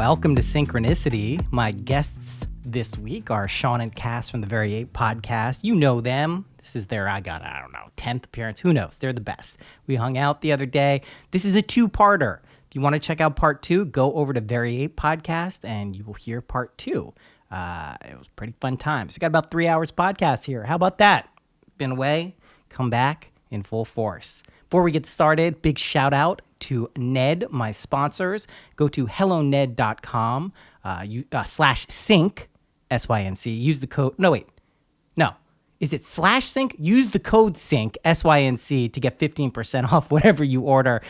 Welcome to Synchronicity. My guests this week are Sean and Cass from the Very Ape Podcast. You know them. This is their, 10th appearance. Who knows? They're the best. We hung out the other day. This is a two-parter. If you want to check out part 2, go over to Very Ape Podcast and you will hear part 2. It was pretty fun times. We got about 3 hours podcast here. How about that? Been away, come back in full force. Before we get started, big shout out to Ned, my sponsors. Go to helloned.com /sync, S-Y-N-C. Use the code, is it /sync? Use the code SYNC, S-Y-N-C, to get 15% off whatever you order.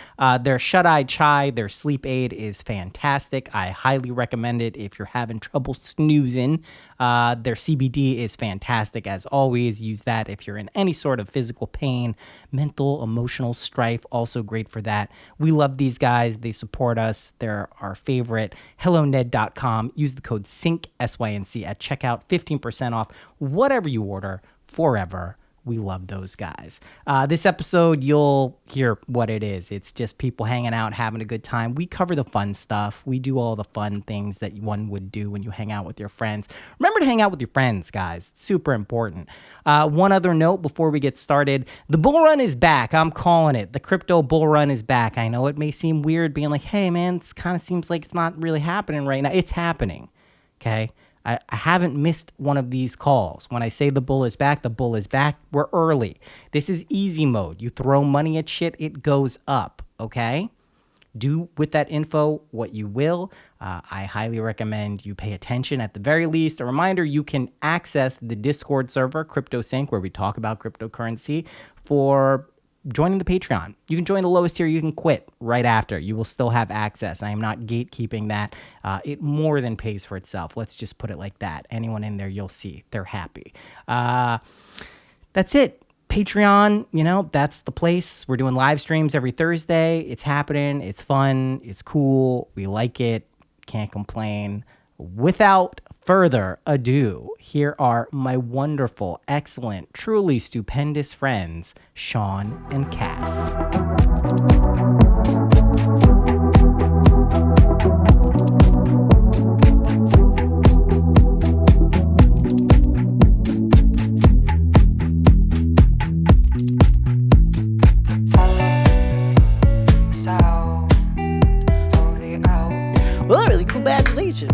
Their shut-eye chai, their sleep aid is fantastic. I highly recommend it if you're having trouble snoozing. Their CBD is fantastic as always. Use that if you're in any sort of physical pain, mental, emotional strife. Also great for that. We love these guys. They support us. They're our favorite. helloned.com. Use the code SYNC, S-Y-N-C, at checkout. 15% off whatever you order. Forever. We love those guys. This episode, you'll hear what it is. It's just people hanging out, having a good time. We cover the fun stuff. We do all the fun things that one would do when you hang out with your friends. Remember to hang out with your friends, guys. It's super important. One other note before we get started. The bull run is back. I'm calling it. The crypto bull run is back. I know it may seem weird being like, hey, man, this kind of seems like it's not really happening right now. It's happening, okay? I haven't missed one of these calls. When I say the bull is back, the bull is back. We're early. This is easy mode. You throw money at shit, it goes up, okay? Do with that info what you will. I highly recommend you pay attention at the very least. A reminder, you can access the Discord server, CryptoSync, where we talk about cryptocurrency, for joining the Patreon. You can join the lowest tier. You can quit right after. You will still have access. I am not gatekeeping that. It more than pays for itself. Let's just put it like that. Anyone in there, you'll see. They're happy. That's it. Patreon, that's the place. We're doing live streams every Thursday. It's happening. It's fun. It's cool. We like it. Can't complain. Without further ado, here are my wonderful, excellent, truly stupendous friends, Sean and Cass. Congratulations.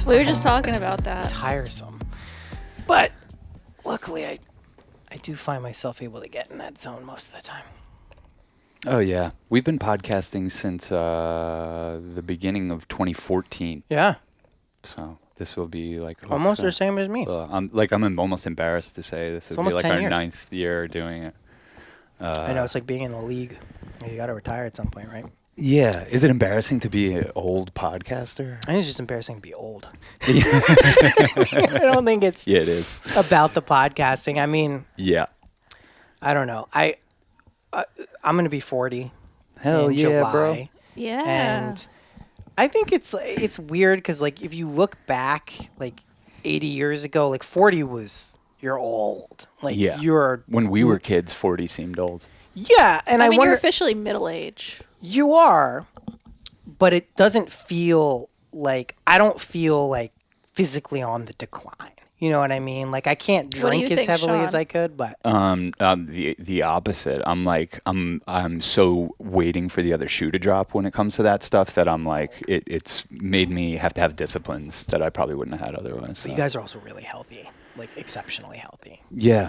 We were just talking about that. Tiresome. But luckily, I do find myself able to get in that zone most of the time. Oh, yeah. We've been podcasting since the beginning of 2014. Yeah. So this will be like... almost the same as me. I'm almost embarrassed to say this will be like our 9th year doing it. I know, it's like being in the league. You got to retire at some point, right? Yeah. Is it embarrassing to be an old podcaster? I think it's just embarrassing to be old. I don't think it's it is about the podcasting. I mean, yeah. I don't know. I'm going to be 40 Hell in yeah, July. bro. Yeah. And I think it's weird because, like, if you look back, like, 80 years ago, like, 40 was, you're old. Like, you're... When we were kids, 40 seemed old. Yeah, and I mean, wonder... you're officially middle age. You are, but it doesn't feel like... I don't feel, like, physically on the decline. You know what I mean? Like, I can't drink as heavily as I could, but... The opposite. I'm so waiting for the other shoe to drop when it comes to that stuff that I'm like, it's made me have to have disciplines that I probably wouldn't have had otherwise. So. But you guys are also really healthy, like exceptionally healthy. Yeah,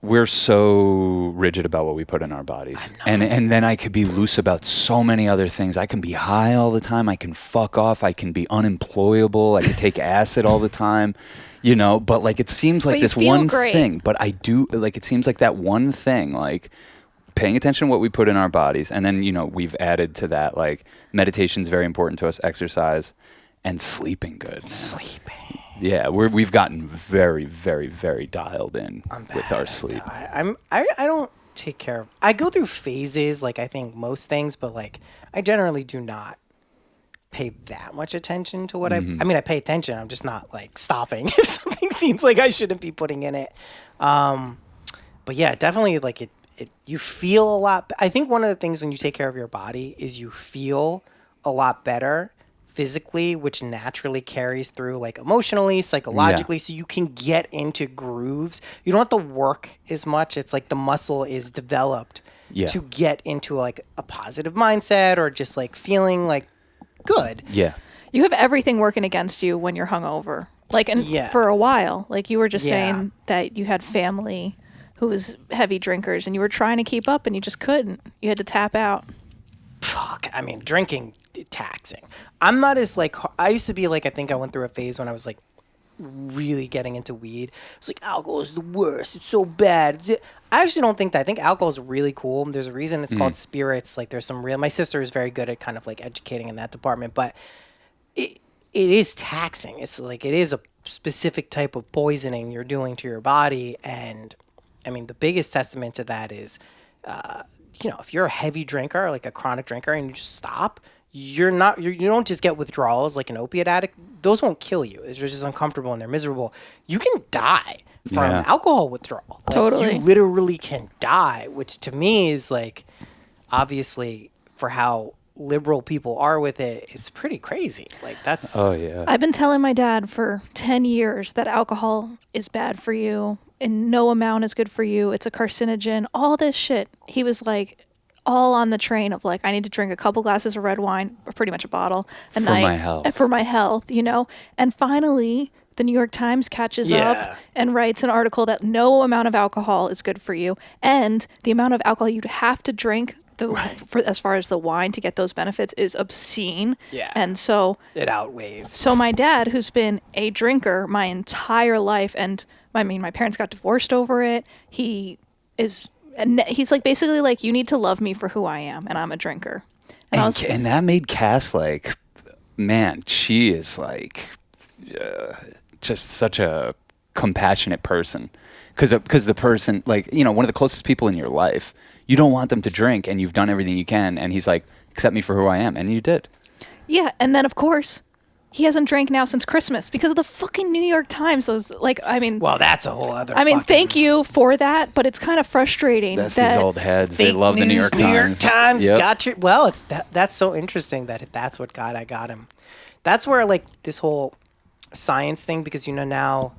we're so rigid about what we put in our bodies. And then I could be loose about so many other things. I can be high all the time. I can fuck off. I can be unemployable. I can take acid all the time, but like it seems like this one thing, but I do like, it seems like that one thing, like paying attention to what we put in our bodies. And then, we've added to that, like meditation is very important to us, exercise and sleeping good. Sleeping. Yeah, we've gotten very, very, very dialed in with our sleep. I don't take care of... I go through phases, like I think most things, but like I generally do not pay that much attention to what I mean, I pay attention. I'm just not like stopping if something seems like I shouldn't be putting in it. But yeah, definitely like it you feel a lot. I think one of the things when you take care of your body is you feel a lot better physically, which naturally carries through like emotionally, psychologically, so you can get into grooves. You don't have to work as much. It's like the muscle is developed to get into like a positive mindset or just like feeling like good. Yeah. You have everything working against you when you're hungover. Like, and for a while, like you were just saying that you had family who was heavy drinkers and you were trying to keep up and you just couldn't. You had to tap out. Fuck. I mean, drinking, taxing. I'm not as like, I used to be like, I think I went through a phase when I was like really getting into weed. It's like, alcohol is the worst. It's so bad. I actually don't think that. I think alcohol is really cool. There's a reason it's called spirits. Like there's some real, my sister is very good at kind of like educating in that department, but it is taxing. It's like, it is a specific type of poisoning you're doing to your body. And I mean, the biggest testament to that is, you know, if you're a heavy drinker, like a chronic drinker, and you just stop, you don't just get withdrawals like an opiate addict. Those won't kill you. It's just uncomfortable and they're miserable. You can die from alcohol withdrawal. Like, Totally. You literally can die, which to me is like, obviously, for how liberal people are with it, it's pretty crazy. Like that's. Oh yeah. I've been telling my dad for 10 years that alcohol is bad for you and no amount is good for you. It's a carcinogen, all this shit. He was like all on the train of like, I need to drink a couple glasses of red wine, or pretty much a bottle a night. My health. For my health, you know? And finally, the New York Times catches up and writes an article that no amount of alcohol is good for you. And the amount of alcohol you'd have to drink for as far as the wine to get those benefits is obscene. Yeah. And so it outweighs. So my dad, who's been a drinker my entire life, and I mean, my parents got divorced over it. He's like basically like, you need to love me for who I am, and I'm a drinker. And that made Cass like, man, she is like just such a compassionate person. Because the person, like, you know, one of the closest people in your life, you don't want them to drink, and you've done everything you can, and he's like, accept me for who I am, and you did. Yeah, and then of course, he hasn't drank now since Christmas because of the fucking New York Times. Those, like, I mean, well, that's a whole other. I mean, thank you for that, but it's kind of frustrating. That's these old heads. They love the New York Times. New York Times got you. Well, it's that's so interesting that's what I got him. That's where like this whole science thing, because you know now.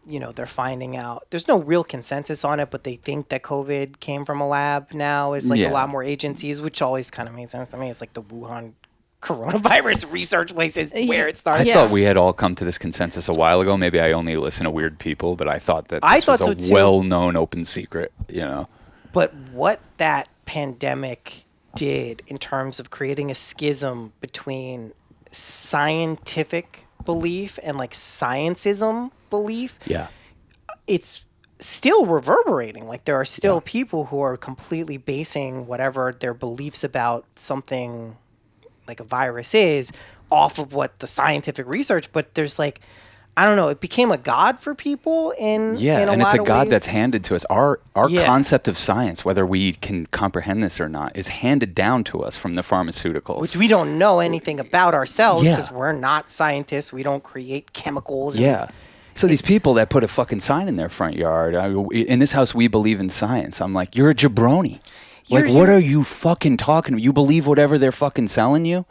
You know, they're finding out there's no real consensus on it, but they think that COVID came from a lab now. Is like a lot more agencies, which always kind of made sense to me. It's like the Wuhan coronavirus research place is where it started. I thought we had all come to this consensus a while ago. Maybe I only listen to weird people, but I thought that this was a well-known open secret, you know. But what that pandemic did in terms of creating a schism between scientific belief and like scientism belief, it's still reverberating. Like there are still people who are completely basing whatever their beliefs about something like a virus is off of what the scientific research, but there's like, I don't know, it became a god for people in and it's a god ways. That's handed to us. Our concept of science, whether we can comprehend this or not, is handed down to us from the pharmaceuticals, which we don't know anything about ourselves because we're not scientists. We don't create chemicals. So these people that put a fucking sign in their front yard, in this house we believe in science. I'm like, you're a jabroni. What are you fucking talking about? You believe whatever they're fucking selling you?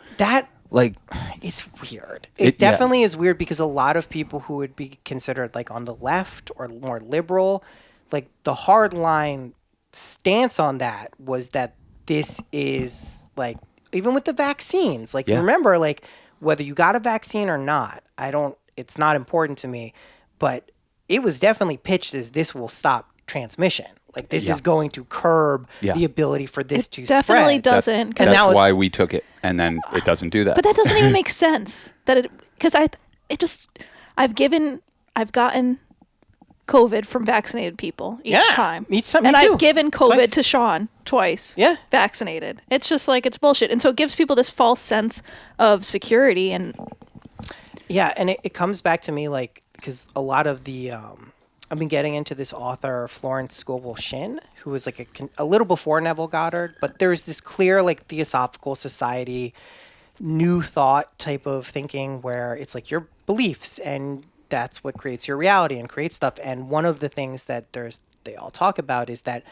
It's weird. It definitely is weird because a lot of people who would be considered like on the left or more liberal, like the hard line stance on that was that this is like, even with the vaccines, like remember, like whether you got a vaccine or not, it's not important to me, but it was definitely pitched as this will stop transmission. Like this is going to curb the ability for this to spread. Definitely doesn't. That's why we took it, and then it doesn't do that. But that doesn't even make sense. I've gotten COVID from vaccinated people each time. Each time, and me too. I've given COVID to Sean twice. Yeah, vaccinated. It's just like it's bullshit, and so it gives people this false sense of security and. Yeah, and it comes back to me like because a lot of the I've been getting into this author Florence Scovel Shinn, who was like a little before Neville Goddard, but there's this clear like Theosophical Society, new thought type of thinking where it's like your beliefs and that's what creates your reality and creates stuff. And one of the things that they all talk about is that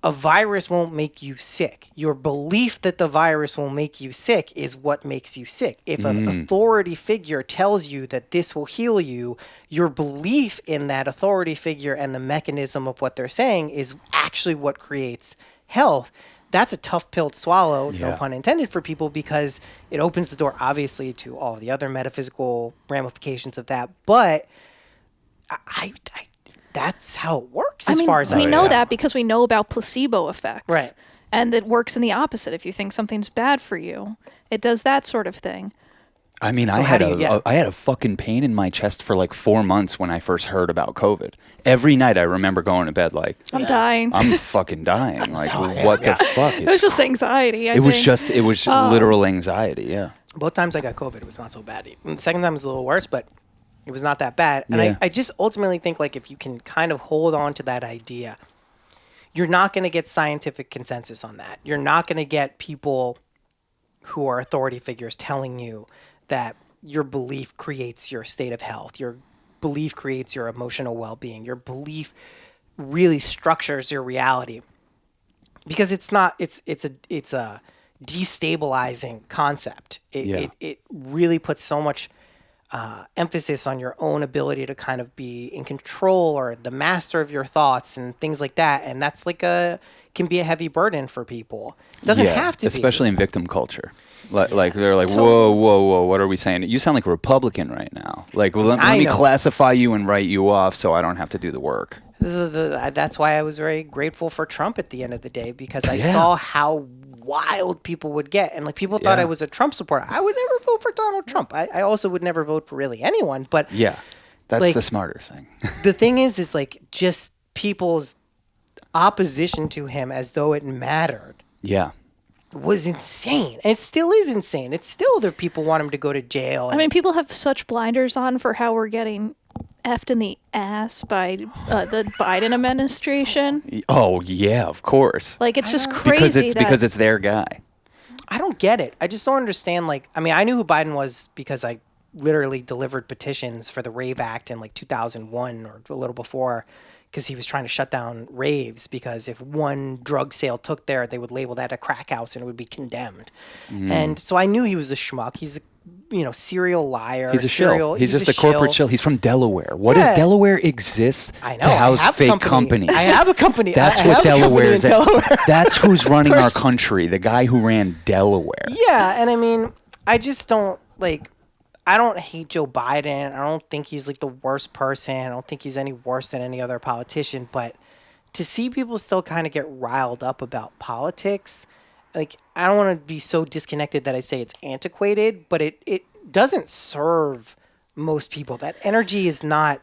a virus won't make you sick. Your belief that the virus will make you sick is what makes you sick. If an authority figure tells you that this will heal you, your belief in that authority figure and the mechanism of what they're saying is actually what creates health. That's a tough pill to swallow, no pun intended, for people, because it opens the door, obviously, to all the other metaphysical ramifications of that. But I that's how it works, as far as I know. We know that because we know about placebo effects. Right. And it works in the opposite. If you think something's bad for you, it does that sort of thing. I mean, So I how had do you I had a fucking pain in my chest for like 4 months when I first heard about COVID. Every night I remember going to bed like, I'm dying. I'm fucking dying. Like, what the fuck? It was just anxiety. It was literal anxiety. Yeah. Both times I got COVID, it was not so bad. And the second time was a little worse, but it was not that bad. And Yeah. I just ultimately think, like, if you can kind of hold on to that idea, you're not going to get scientific consensus on that. You're not going to get people who are authority figures telling you that your belief creates your state of health. Your belief creates your emotional well-being. Your belief really structures your reality. Because it's not, it's a destabilizing concept. It really puts so much emphasis on your own ability to kind of be in control or the master of your thoughts and things like that. And that's can be a heavy burden for people. It doesn't have to be. Especially in victim culture. Like they're like, whoa, what are we saying? You sound like a Republican right now. Like, well, let me classify you and write you off so I don't have to do the work. That's why I was very grateful for Trump at the end of the day, because I saw how wild people would get. And like, people thought I was a Trump supporter. I would never vote for Donald Trump. I also would never vote for really anyone. But yeah, that's like, the smarter thing. The thing is like just people's opposition to him as though it mattered. Yeah. Was insane. And it still is insane. It's still that people want him to go to jail. I mean, people have such blinders on for how we're getting effed in the ass by the Biden administration. Oh, yeah, of course. Like, it's just crazy. Because it's their guy. I don't get it. I just don't understand. Like, I mean, I knew who Biden was because I literally delivered petitions for the Rave Act in like 2001 or a little before, because he was trying to shut down raves, because if one drug sale took there, they would label that a crack house and it would be condemned. And so I knew he was a schmuck. He's a serial liar. He's a shill. He's just a corporate shill. He's from Delaware. What Yeah. does Delaware exist I know. to I house have a fake company. companies? I have a company. That's I what have a company Delaware in is. Delaware. That's who's running our country. The guy who ran Delaware. Yeah, and I mean, I just don't I don't hate Joe Biden. I don't think he's like the worst person. I don't think he's any worse than any other politician. But to see people still kind of get riled up about politics, like, I don't want to be so disconnected that I say it's antiquated, but it doesn't serve most people. That energy is not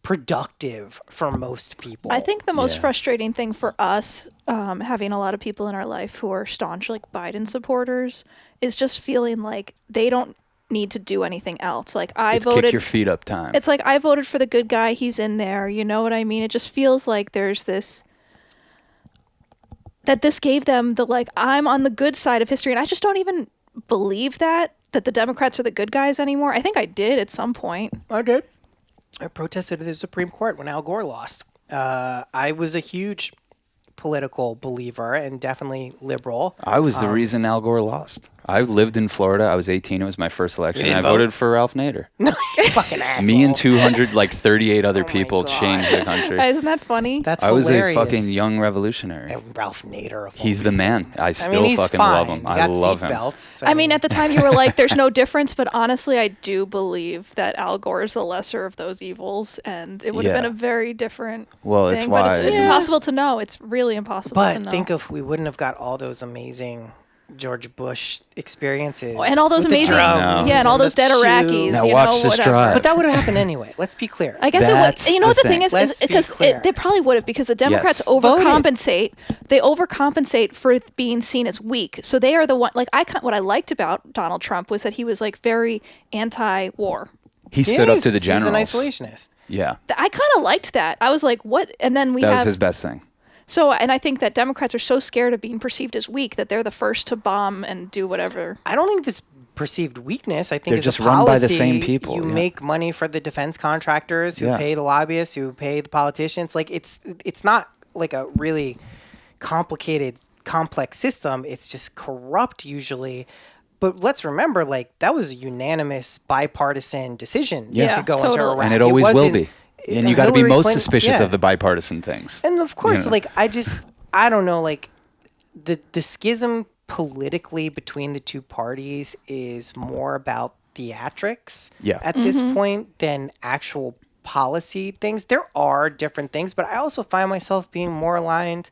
productive for most people. I think the most frustrating thing for us, having a lot of people in our life who are staunch like Biden supporters, is just feeling like they don't need to do anything else. Like, It's voted, kick your feet up time. it's like, I voted for the good guy, he's in there, you know what I mean? It just feels like there's this, that this gave them the, like, I'm on the good side of history, and I just don't even believe that the Democrats are the good guys anymore. I think I did at some point. I did. I protested at the Supreme Court when Al Gore lost. I was a huge political believer and definitely liberal. I was the reason Al Gore lost. I lived in Florida. I was 18. It was my first election. You And I didn't vote? voted for Ralph Nader. No, you fucking asshole. Me and 238 other people God. changed the country. Isn't that funny? That's I was hilarious. a fucking young revolutionary. And Ralph Nader. He's the man. I still he's fucking fine. love him. He I got love him. seatbelts. I mean, at the time you were like, there's no difference, but honestly, I do believe that Al Gore is the lesser of those evils, and it would have Yeah. been a very different Well, thing. it's But it's why- it's Yeah. impossible to know. It's really impossible to But know. think of, we wouldn't have got all those amazing George Bush experiences. and all those with the amazing, drones yeah, and all those dead the Iraqis. shoes. Now you watch know, this whatever. drive. But that would have happened anyway. Let's be clear. I guess That's it would. You know what the the thing thing. is Let's be because clear. they probably would have, because the Democrats Yes. overcompensate. They overcompensate for being seen as weak. So they are the one. Like, what I liked about Donald Trump was that he was like very anti-war. He stood up to the He's generals. an isolationist. Yeah. I kind of liked that. I was like, what? And then we That have was his best thing. So, and I think that Democrats are so scared of being perceived as weak that they're the first to bomb and do whatever. I don't think this perceived weakness. I think They're it's just a run by the policy. same people, You yeah. make money for the defense contractors who Yeah. pay the lobbyists, who pay the politicians. Like, it's not like a really complicated, complex system. It's just corrupt usually. But let's remember, like, that was a unanimous bipartisan decision to go into totally. Iraq. And it always will be. And you got to be Hillary most Clinton- suspicious yeah. of the bipartisan things. And of course, You know? like, I don't know, like, the schism politically between the two parties is more about theatrics at this point than actual policy things. There are different things, but I also find myself being more aligned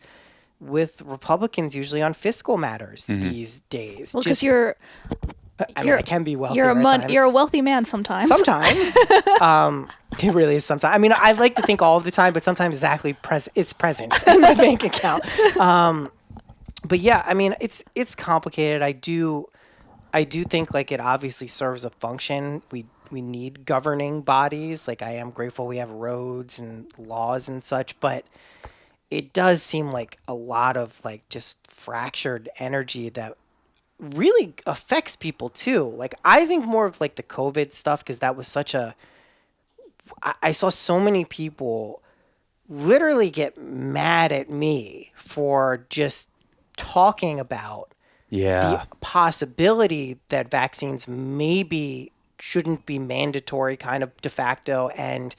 with Republicans usually on fiscal matters these days. Well, because you're I can be wealthy. you're at a wealthy man sometimes. Sometimes. It really is sometimes. I mean, I like to think all of the time, but sometimes exactly it's present in my bank account. But yeah, I mean, it's complicated. I do think like it obviously serves a function. We need governing bodies. Like, I am grateful we have roads and laws and such, but it does seem like a lot of like just fractured energy that really affects people too. Like, I think more of like the COVID stuff, because that was such a, I saw so many people literally get mad at me for just talking about the possibility that vaccines maybe shouldn't be mandatory kind of de facto, and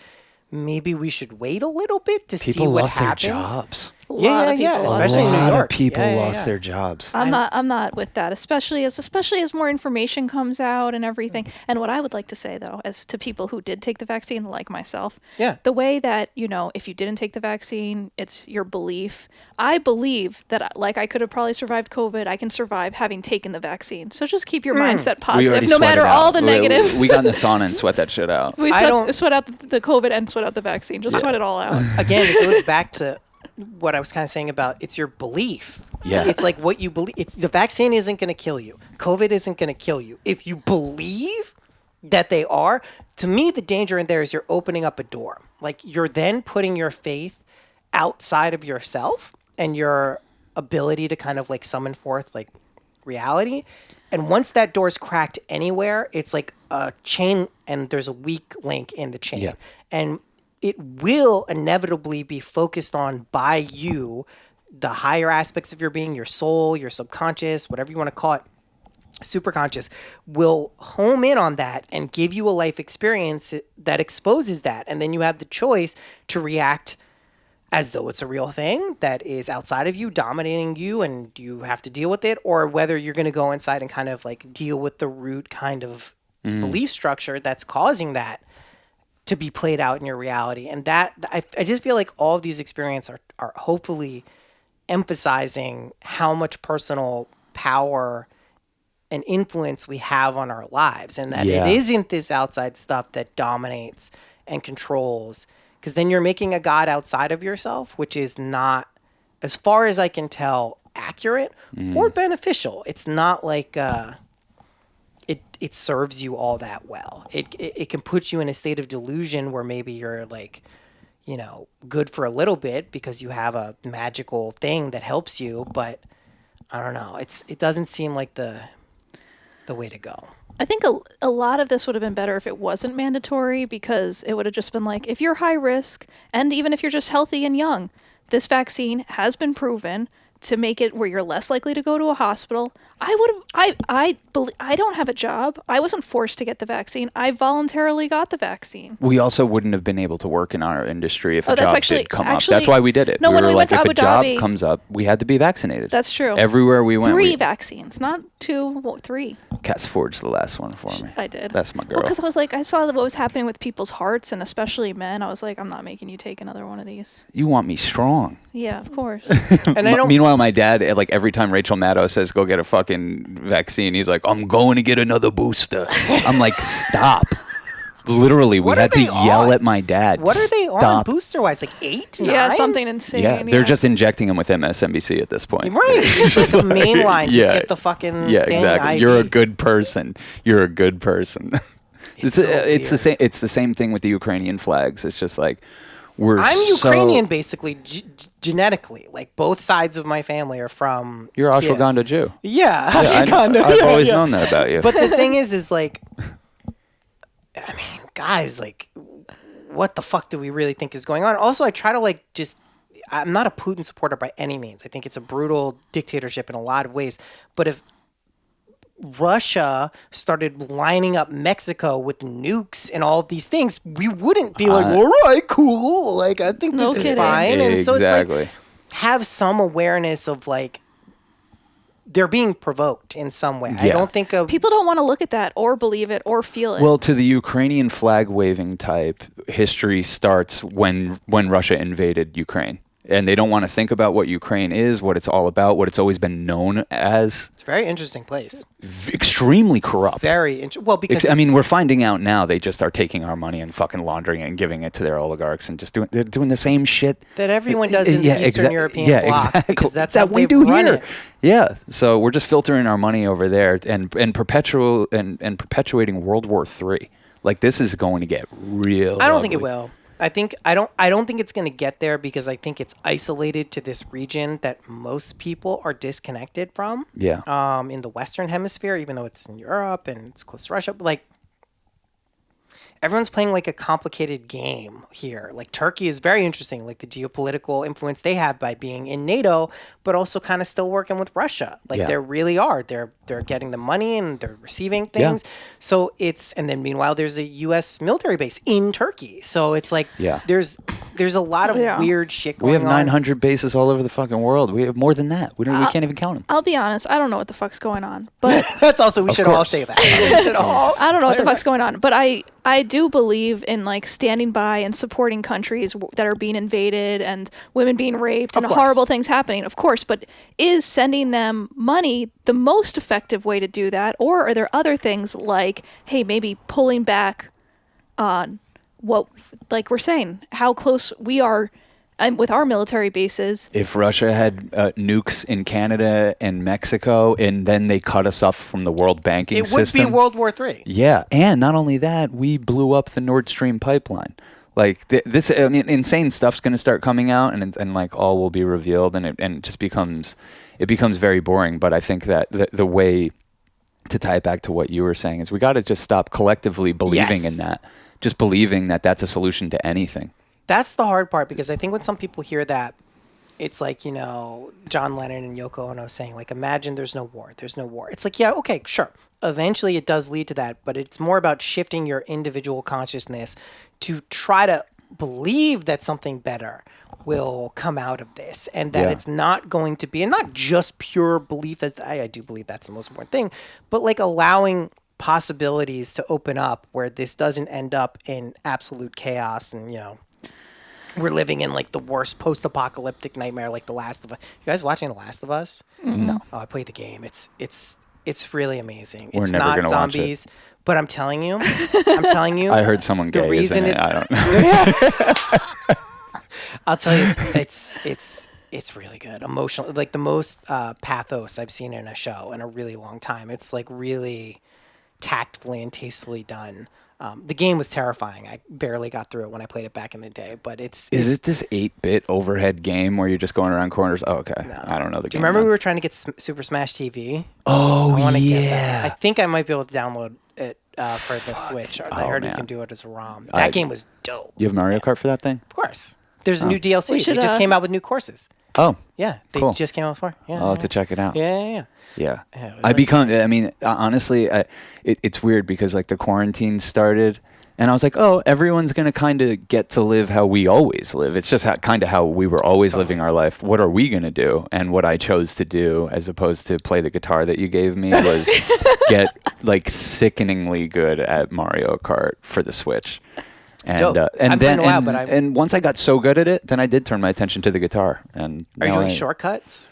maybe we should wait a little bit to see what happens. People lost their jobs. Yeah, especially in New A lot York. of people Yeah. lost their jobs. I'm not with that, especially as more information comes out and everything. And what I would like to say though, as to people who did take the vaccine, like myself, the way that, you know, if you didn't take the vaccine, it's your belief. I believe that, like, I could have probably survived COVID. I can survive having taken the vaccine. So just keep your mindset positive, no matter all the negative. We got in the sauna and sweat that shit out. We sweat out the COVID and sweat out the vaccine. Just sweat it all out. Again, it goes back to what I was kind of saying about it's your belief. Yeah. It's like what you believe. The vaccine isn't going to kill you. COVID isn't going to kill you. If you believe that they are, to me, the danger in there is you're opening up a door. Like, you're then putting your faith outside of yourself and your ability to kind of like summon forth like reality. And once that door's cracked anywhere, it's like a chain and there's a weak link in the chain. Yeah. And it will inevitably be focused on by you, the higher aspects of your being, your soul, your subconscious, whatever you want to call it, superconscious, will home in on that and give you a life experience that exposes that. And then you have the choice to react as though it's a real thing that is outside of you, dominating you, and you have to deal with it, or whether you're going to go inside and kind of like deal with the root kind of belief structure that's causing that to be played out in your reality. And that, I just feel like all of these experiences are hopefully emphasizing how much personal power and influence we have on our lives, and that it isn't this outside stuff that dominates and controls, because then you're making a God outside of yourself, which is not, as far as I can tell, accurate or beneficial. It's not like it serves you all that well. It can put you in a state of delusion where maybe you're like, you know, good for a little bit because you have a magical thing that helps you, but I don't know. It doesn't seem like the way to go. I think a lot of this would have been better if it wasn't mandatory, because it would have just been like, if you're high risk, and even if you're just healthy and young, this vaccine has been proven to make it where you're less likely to go to a hospital. I don't have a job. I wasn't forced to get the vaccine. I voluntarily got the vaccine. We also wouldn't have been able to work in our industry if a that's job actually- did come up. That's why we did it. No, we when were we like, went to if Abu a job Dhabi- comes up, we had to be vaccinated. That's true. Everywhere we went. 3 vaccines, not 2, 3. Cass forged the last one for me. I did. That's my girl. Well, because I was like, I saw what was happening with people's hearts, and especially men. I was like, I'm not making you take another one of these. You want me strong. Yeah, of course. And I don't. Meanwhile, my dad, like every time Rachel Maddow says go get a fucking vaccine, he's like, I'm going to get another booster. I'm like, stop. Literally, we What had are to they yell on? at my dad. What are they on Stop. booster wise? Like 8, 9? Yeah, something insane. Yeah, they're just injecting him with MSNBC at this point. Right. It's just like a main line. Just get the fucking Yeah, thing, exactly. IV. You're a good person. You're a good person. It's so the weird. same. It's the same thing with the Ukrainian flags. It's just like I'm Ukrainian, basically, genetically. Like, both sides of my family are from You're Kiev. ashwagandha Jew. Yeah, I've always known that about you. But the thing is like, I mean, guys, like, what the fuck do we really think is going on? Also, I try to like just, I'm not a Putin supporter by any means. I think it's a brutal dictatorship in a lot of ways. But if Russia started lining up Mexico with nukes and all of these things, we wouldn't be like, all right, cool. Like, I think this is fine. And so it's like, have some awareness of like, they're being provoked in some way. Yeah. I don't think people don't want to look at that or believe it or feel it. Well, to the Ukrainian flag waving type, history starts when Russia invaded Ukraine. And they don't want to think about what Ukraine is, what it's all about, what it's always been known as. It's a very interesting place. Extremely corrupt. Very interesting. Well, because I mean, we're finding out now they just are taking our money and fucking laundering it and giving it to their oligarchs and just they're doing the same shit that everyone does in the Eastern European bloc. Exactly. Because that's how we do here. It. Yeah. So we're just filtering our money over there and perpetuating World War III. Like, this is going to get real. I don't think it will. I don't think it's going to get there because I think it's isolated to this region that most people are disconnected from. Yeah. In the Western Hemisphere, even though it's in Europe and it's close to Russia, but like everyone's playing like a complicated game here. Like Turkey is very interesting, like the geopolitical influence they have by being in NATO, but also kind of still working with Russia. Like they really are. They're getting the money and they're receiving things. Yeah. So and then meanwhile there's a US military base in Turkey. So it's like there's a lot of weird shit going on. We have 900 bases all over the fucking world. We have more than that. We can't even count them. I'll be honest, I don't know what the fuck's going on. But that's also we should all say that. I don't know what the fuck's going on, but I do believe in like standing by and supporting countries that are being invaded and women being raped and horrible things happening, of course, but is sending them money the most effective way to do that? Or are there other things like, hey, maybe pulling back on what, like we're saying, how close we are with our military bases? If Russia had nukes in Canada and Mexico, and then they cut us off from the world banking system, it would be World War III. Yeah, and not only that, we blew up the Nord Stream pipeline. Like this, I mean, insane stuff's going to start coming out, and like all will be revealed, and it just becomes very boring. But I think that the way to tie it back to what you were saying is we got to just stop collectively believing in that, just believing that that's a solution to anything. That's the hard part, because I think when some people hear that, it's like, you know, John Lennon and Yoko Ono saying, like, imagine there's no war. There's no war. It's like, yeah, okay, sure. Eventually it does lead to that, but it's more about shifting your individual consciousness to try to believe that something better will come out of this, and that it's not going to be, and not just pure belief, that I do believe that's the most important thing, but like allowing possibilities to open up where this doesn't end up in absolute chaos and, you know, we're living in like the worst post-apocalyptic nightmare, like The Last of Us. You guys watching The Last of Us? No. Oh, I played the game. It's really amazing. We're it's never not gonna zombies, watch it. But I'm telling you, I heard someone gay is in it. I don't know. I'll tell you, it's really good. Emotional, like the most pathos I've seen in a show in a really long time. It's like really tactfully and tastefully done. The game was terrifying. I barely got through it when I played it back in the day, but it's Is it this 8-bit overhead game where you're just going around corners? Oh, okay. No. I don't know the game. Do you remember we were trying to get Super Smash TV? Oh, I wanna get that. I think I might be able to download it for the Switch. I heard you can do it as a ROM. That game was dope. You have Mario Kart for that thing? Of course. There's a new DLC. They just came out with new courses. Oh. Yeah, they just came out with 4. Yeah, I'll have to check it out. Yeah. Yeah. Honestly, it's weird because like the quarantine started and I was like, oh, everyone's going to kind of get to live how we always live. It's just kind of how we were always living our life. What are we going to do? And what I chose to do, as opposed to play the guitar that you gave me, was get like sickeningly good at Mario Kart for the Switch. And once I got so good at it, then I did turn my attention to the guitar. And are you doing shortcuts?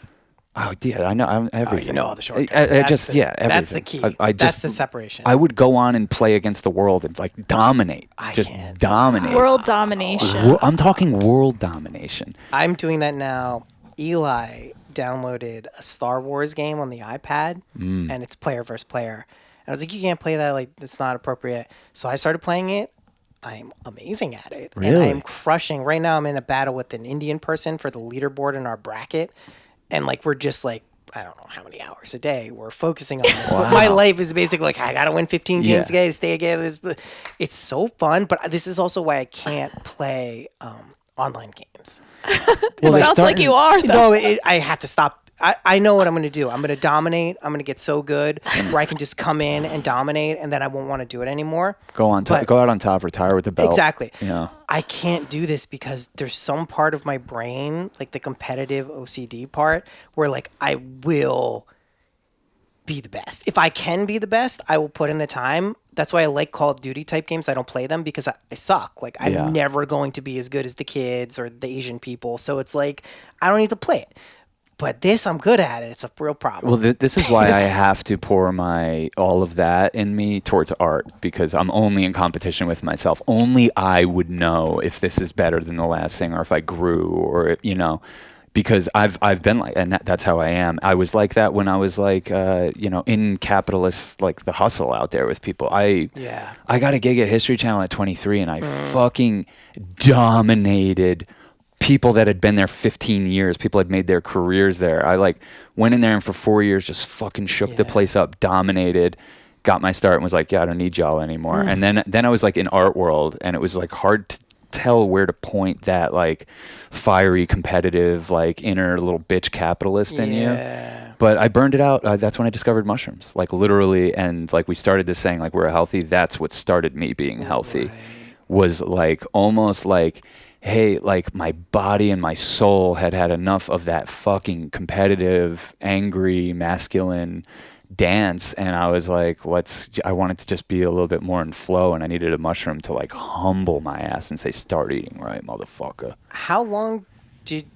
Oh, yeah, I know everything. You know all the shortcuts. Everything. That's the key. That's the separation. I would go on and play against the world and like dominate. Dominate. World domination. I'm talking world domination. I'm doing that now. Eli downloaded a Star Wars game on the iPad, and it's player versus player. And I was like, you can't play that. Like, it's not appropriate. So I started playing it. I'm amazing at it. Really? And I'm crushing. Right now I'm in a battle with an Indian person for the leaderboard in our bracket. And like we're just like, I don't know how many hours a day we're focusing on this. Wow. But my life is basically like, I got to win 15 games a day to stay again. It's so fun. But this is also why I can't play online games. Well, it sounds like you are, though. No, I have to stop. I know what I'm going to do. I'm going to dominate. I'm going to get so good where I can just come in and dominate, and then I won't want to do it anymore. Go out on top, retire with the belt. Exactly. Yeah. I can't do this because there's some part of my brain, like the competitive OCD part, where like I will be the best. If I can be the best, I will put in the time. That's why I like Call of Duty type games. I don't play them because I suck. Like I'm never going to be as good as the kids or the Asian people. So it's like I don't need to play it. But this, I'm good at it. It's a real problem. Well, this is why I have to pour all of that in me towards art, because I'm only in competition with myself. Only I would know if this is better than the last thing, or if I grew, or because I've been like, and that's how I am. I was like that when I was like, in capitalist, like the hustle out there with people. I got a gig at History Channel at 23, and I fucking dominated people that had been there 15 years. People had made their careers there. I like went in there and for 4 years just fucking shook the place up, dominated, got my start, and was like, yeah, I don't need y'all anymore. And then I was like in art world, and it was like hard to tell where to point that like fiery competitive like inner little bitch capitalist in you. But I burned it out. That's when I discovered mushrooms, like literally. And like we started this saying like we're healthy. That's what started me being healthy. Was like almost like, hey, like my body and my soul had enough of that fucking competitive, angry, masculine dance, and I was like, I wanted to just be a little bit more in flow, and I needed a mushroom to like humble my ass and say, start eating right, motherfucker. How long did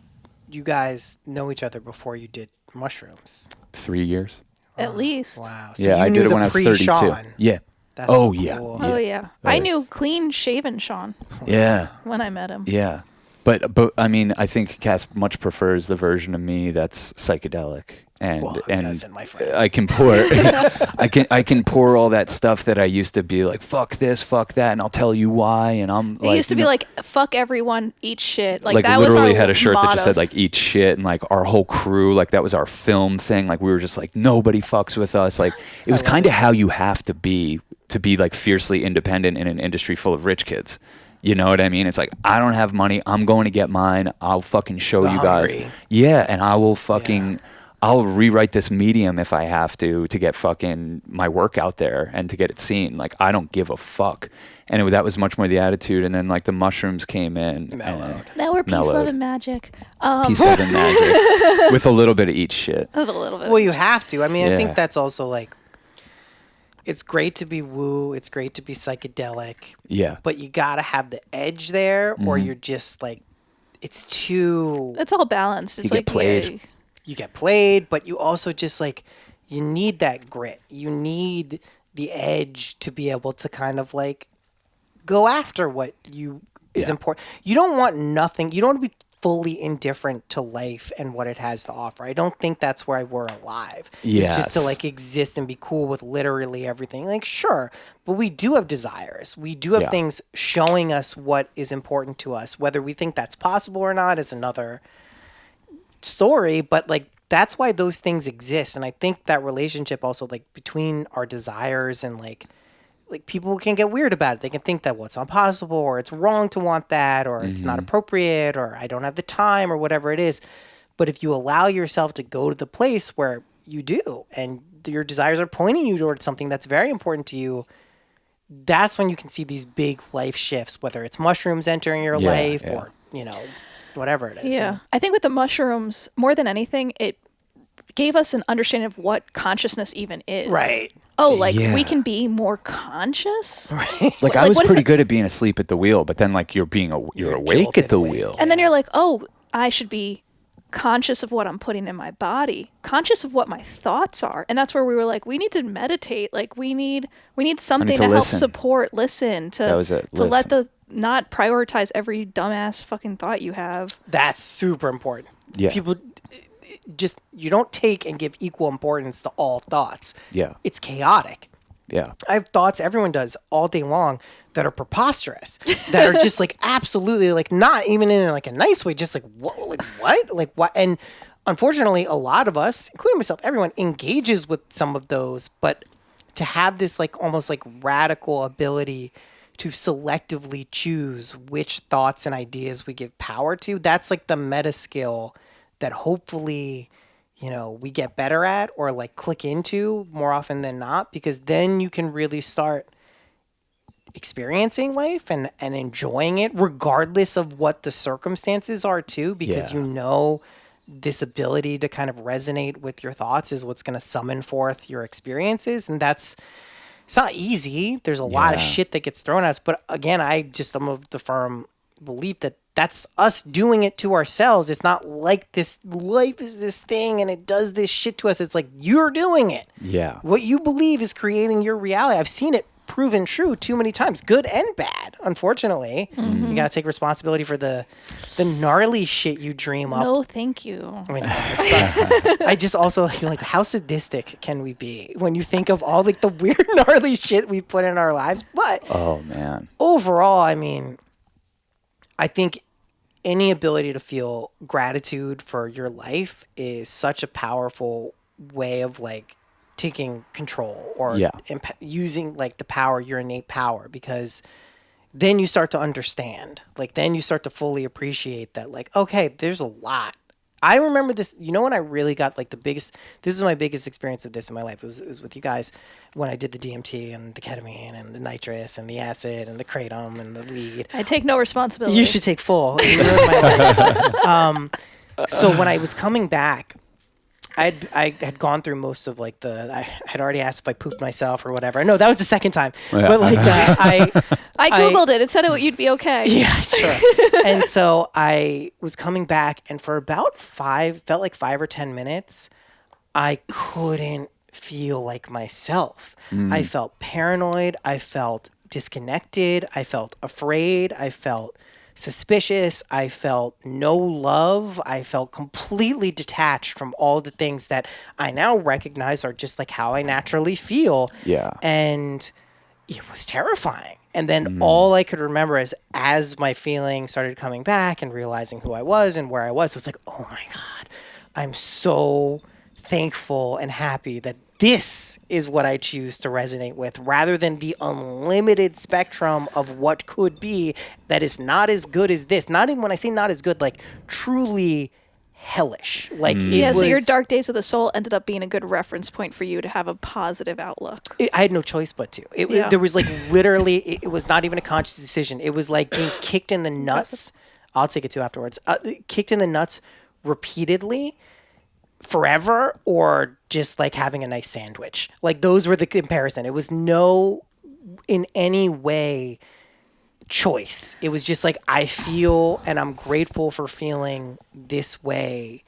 you guys know each other before you did mushrooms? 3 years. At least. Wow. So I did it when I was 32. Sean. Yeah. That's Oh, Yeah. I knew clean shaven Sean. Yeah. When I met him. Yeah. But I mean, I think Cass much prefers the version of me that's psychedelic. And doesn't, my friend? I can pour I can pour all that stuff that I used to be like, fuck this, fuck that, and I'll tell you why. And I'm it used to be like, fuck everyone, eat shit. Like that literally was our had a shirt mottos. that just said like eat shit, and like our whole crew, like that was our film thing. Like we were just like, nobody fucks with us. Like it was kind of how you have to be like fiercely independent in an industry full of rich kids. You know what I mean? It's like, I don't have money. I'm going to get mine. I'll fucking show you guys. Yeah. And I will fucking, I'll rewrite this medium if I have to get fucking my work out there and to get it seen. Like, I don't give a fuck. And that was much more the attitude. And then like the mushrooms came in. Now we're peace, love, and magic. Peace, love, and magic. With a little bit of eat shit. A little bit. Well, you have to. I mean, I think that's also like, it's great to be woo. It's great to be psychedelic. Yeah. But you got to have the edge there, or you're just like, it's too. It's all balanced. It's you get played. You get played, but you also just like, you need that grit. You need the edge to be able to kind of like go after what is important. You don't want nothing. You don't want to be fully indifferent to life and what it has to offer. I don't think that's why we're alive. Yes. It's just to like exist and be cool with literally everything. Like, sure, but we do have desires. We do have things showing us what is important to us. Whether we think that's possible or not is another story, but like that's why those things exist. And I think that relationship also like between our desires and like people can get weird about it. They can think that, well, it's not possible, or it's wrong to want that, or it's not appropriate, or I don't have the time, or whatever it is. But if you allow yourself to go to the place where you do, and your desires are pointing you towards something that's very important to you, that's when you can see these big life shifts, whether it's mushrooms entering your life or, whatever it is. Yeah. I think with the mushrooms, more than anything, it gave us an understanding of what consciousness even is. Right. Oh, like we can be more conscious. Right. Like I was pretty good at being asleep at the wheel, but then like you're awake at the wheel. And then you're like, oh, I should be conscious of what I'm putting in my body, conscious of what my thoughts are. And that's where we were like, we need to meditate. Like we need something to help support, listen, to let the not prioritize every dumbass fucking thought you have. That's super important. Yeah. People just, you don't take and give equal importance to all thoughts. Yeah. It's chaotic. Yeah. I have thoughts everyone does all day long that are preposterous, that are just like absolutely like not even in like a nice way, just like what, like what? And unfortunately, a lot of us, including myself, everyone engages with some of those, but to have this like almost like radical ability to selectively choose which thoughts and ideas we give power to. That's like the meta skill that hopefully, we get better at or like click into more often than not, because then you can really start experiencing life and enjoying it regardless of what the circumstances are too, because this ability to kind of resonate with your thoughts is what's going to summon forth your experiences. And it's not easy. There's a lot of shit that gets thrown at us. But again, I'm of the firm belief that that's us doing it to ourselves. It's not like this life is this thing and it does this shit to us. It's like you're doing it. Yeah. What you believe is creating your reality. I've seen it proven true too many times, good and bad, unfortunately. You got to take responsibility for the gnarly shit you dream up. No, thank you. I mean, it sucks. I just also like how sadistic can we be when you think of all like the weird gnarly shit we put in our lives? But oh man, overall, I mean, I think any ability to feel gratitude for your life is such a powerful way of like taking control or using like the power, your innate power, because then you start to understand, like then you start to fully appreciate that, like, okay, there's a lot. I remember this, when I really got like this is my biggest experience of this in my life. It was with you guys when I did the DMT and the ketamine and the nitrous and the acid and the kratom and the weed. I take no responsibility. You should take full. You ruined my life. So when I was coming back, I had gone through most of like I had already asked if I pooped myself or whatever. No, that was the second time. Yeah. But like I Googled it. It said you'd be okay. Yeah, sure. And so I was coming back, and for about 5 or 10 minutes, I couldn't feel like myself. I felt paranoid. I felt disconnected. I felt afraid. I felt suspicious. I felt no love. I felt completely detached from all the things that I now recognize are just like how I naturally feel. Yeah. And it was terrifying. And then all I could remember is as my feeling started coming back and realizing who I was and where I was, it was like, oh my God, I'm so thankful and happy that this is what I choose to resonate with, rather than the unlimited spectrum of what could be that is not as good as this. Not even when I say not as good, like truly hellish. Like so your dark days of the soul ended up being a good reference point for you to have a positive outlook. I had no choice but to. There was like literally, it was not even a conscious decision. It was like being kicked in the nuts. I'll take it too afterwards. Kicked in the nuts repeatedly. Forever, or just like having a nice sandwich. Like those were the comparison. It was no in any way choice. It was just like I feel and I'm grateful for feeling this way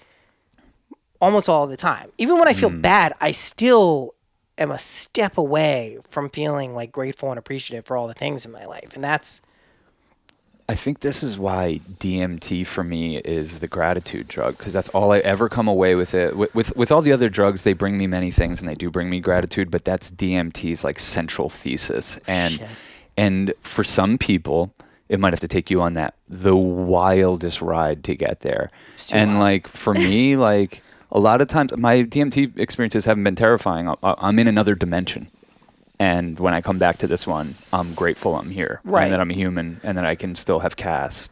almost all the time. Even when I feel bad, I still am a step away from feeling like grateful and appreciative for all the things in my life. And I think this is why DMT for me is the gratitude drug, because that's all I ever come away with it. With all the other drugs, they bring me many things and they do bring me gratitude, but that's DMT's like central thesis. And for some people, it might have to take you on the wildest ride to get there. And like for me, like a lot of times my DMT experiences haven't been terrifying. I'm in another dimension. And when I come back to this one, I'm grateful I'm here. Right. And that I'm a human and that I can still have Cass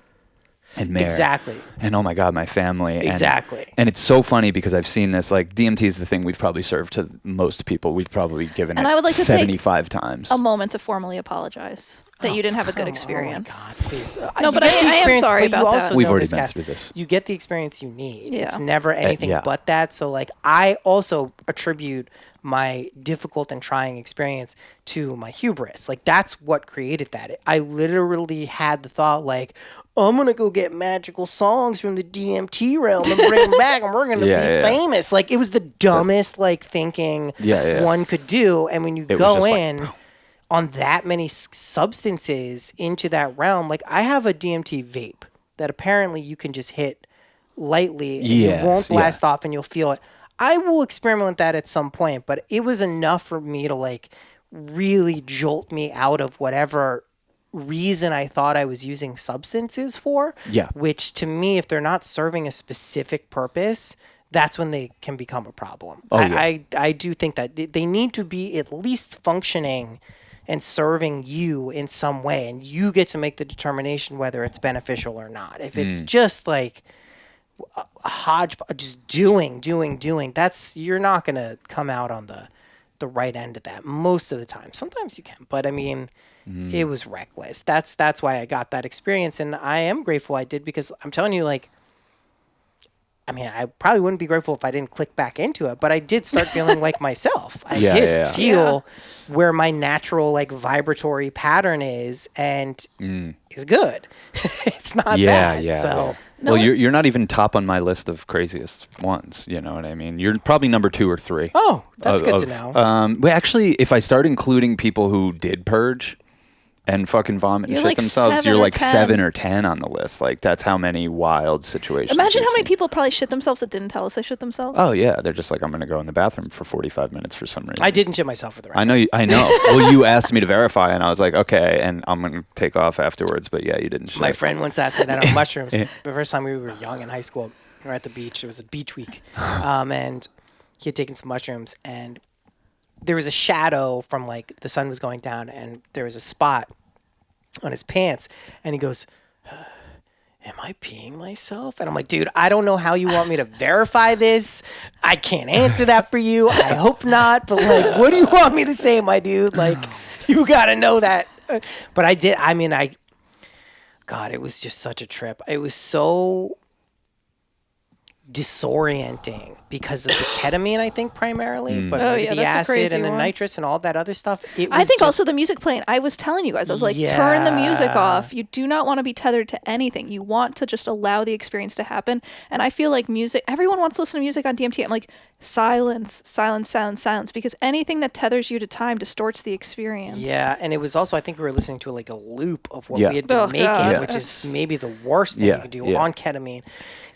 and Mare. Exactly. And oh my God, my family. Exactly. And it's so funny because I've seen this, like DMT is the thing we've probably served to most people. We've probably given it I would like 75 times. A moment to formally apologize that you didn't have a good experience. Oh my God, please. No, but I am sorry about that. We've already been through this. You get the experience you need. Yeah. It's never anything but that. So like I also attribute my difficult and trying experience to my hubris. Like that's what created that. I literally had the thought like, I'm going to go get magical songs from the DMT realm and bring them back and we're going to be famous. Like it was the dumbest like thinking one could do. And when you go in on that many substances into that realm, like I have a DMT vape that apparently you can just hit lightly and it won't blast off and you'll feel it. I will experiment with that at some point, but it was enough for me to like really jolt me out of whatever reason I thought I was using substances for. Yeah. Which to me, if they're not serving a specific purpose, that's when they can become a problem. I do think that they need to be at least functioning and serving you in some way, and you get to make the determination whether it's beneficial or not. If it's just like a hodgepodge, just doing, that's, you're not going to come out on the right end of that most of the time. Sometimes you can, but I mean, it was reckless. That's why I got that experience, and I am grateful I did, because I'm telling you, like, I mean, I probably wouldn't be grateful if I didn't click back into it, but I did start feeling like myself. I did feel where my natural, like, vibratory pattern is, and is good. It's not bad. So. Well, you're not even top on my list of craziest ones. You know what I mean? You're probably number 2 or 3. Oh, that's good to know. Well, actually, if I start including people who did purge and fucking vomit and You're shit like themselves, 7 you're or like 10. 7 or 10 on the list. Like, that's how many wild situations. Imagine how you've many seen. people probably shit themselves that didn't tell us they shit themselves. Oh yeah, they're just like, I'm gonna go in the bathroom for 45 minutes for some reason. I didn't shit myself for the record. I know. Well, you asked me to verify, and I was like, okay, and I'm gonna take off afterwards. But yeah, you didn't. Shit. My friend once asked me that on mushrooms. The first time we were young in high school, we were at the beach. It was a beach week, and he had taken some mushrooms, and there was a shadow from, like, the sun was going down, and there was a spot on his pants, and he goes, am I peeing myself? And I'm like, dude, I don't know how you want me to verify this. I can't answer that for you. I hope not. But, like, what do you want me to say, my dude? Like, you got to know that. But I did. I mean, God, it was just such a trip. It was so disorienting because of the ketamine, I think, primarily, but maybe the acid and the nitrous and all that other stuff. I think also the music playing. I was telling you guys, I was like, turn the music off. You do not want to be tethered to anything. You want to just allow the experience to happen. And I feel like music, everyone wants to listen to music on DMT. I'm like, silence, because anything that tethers you to time distorts the experience. Yeah, and it was also, I think we were listening to like a loop of what we had been making, which is maybe the worst thing you can do on ketamine.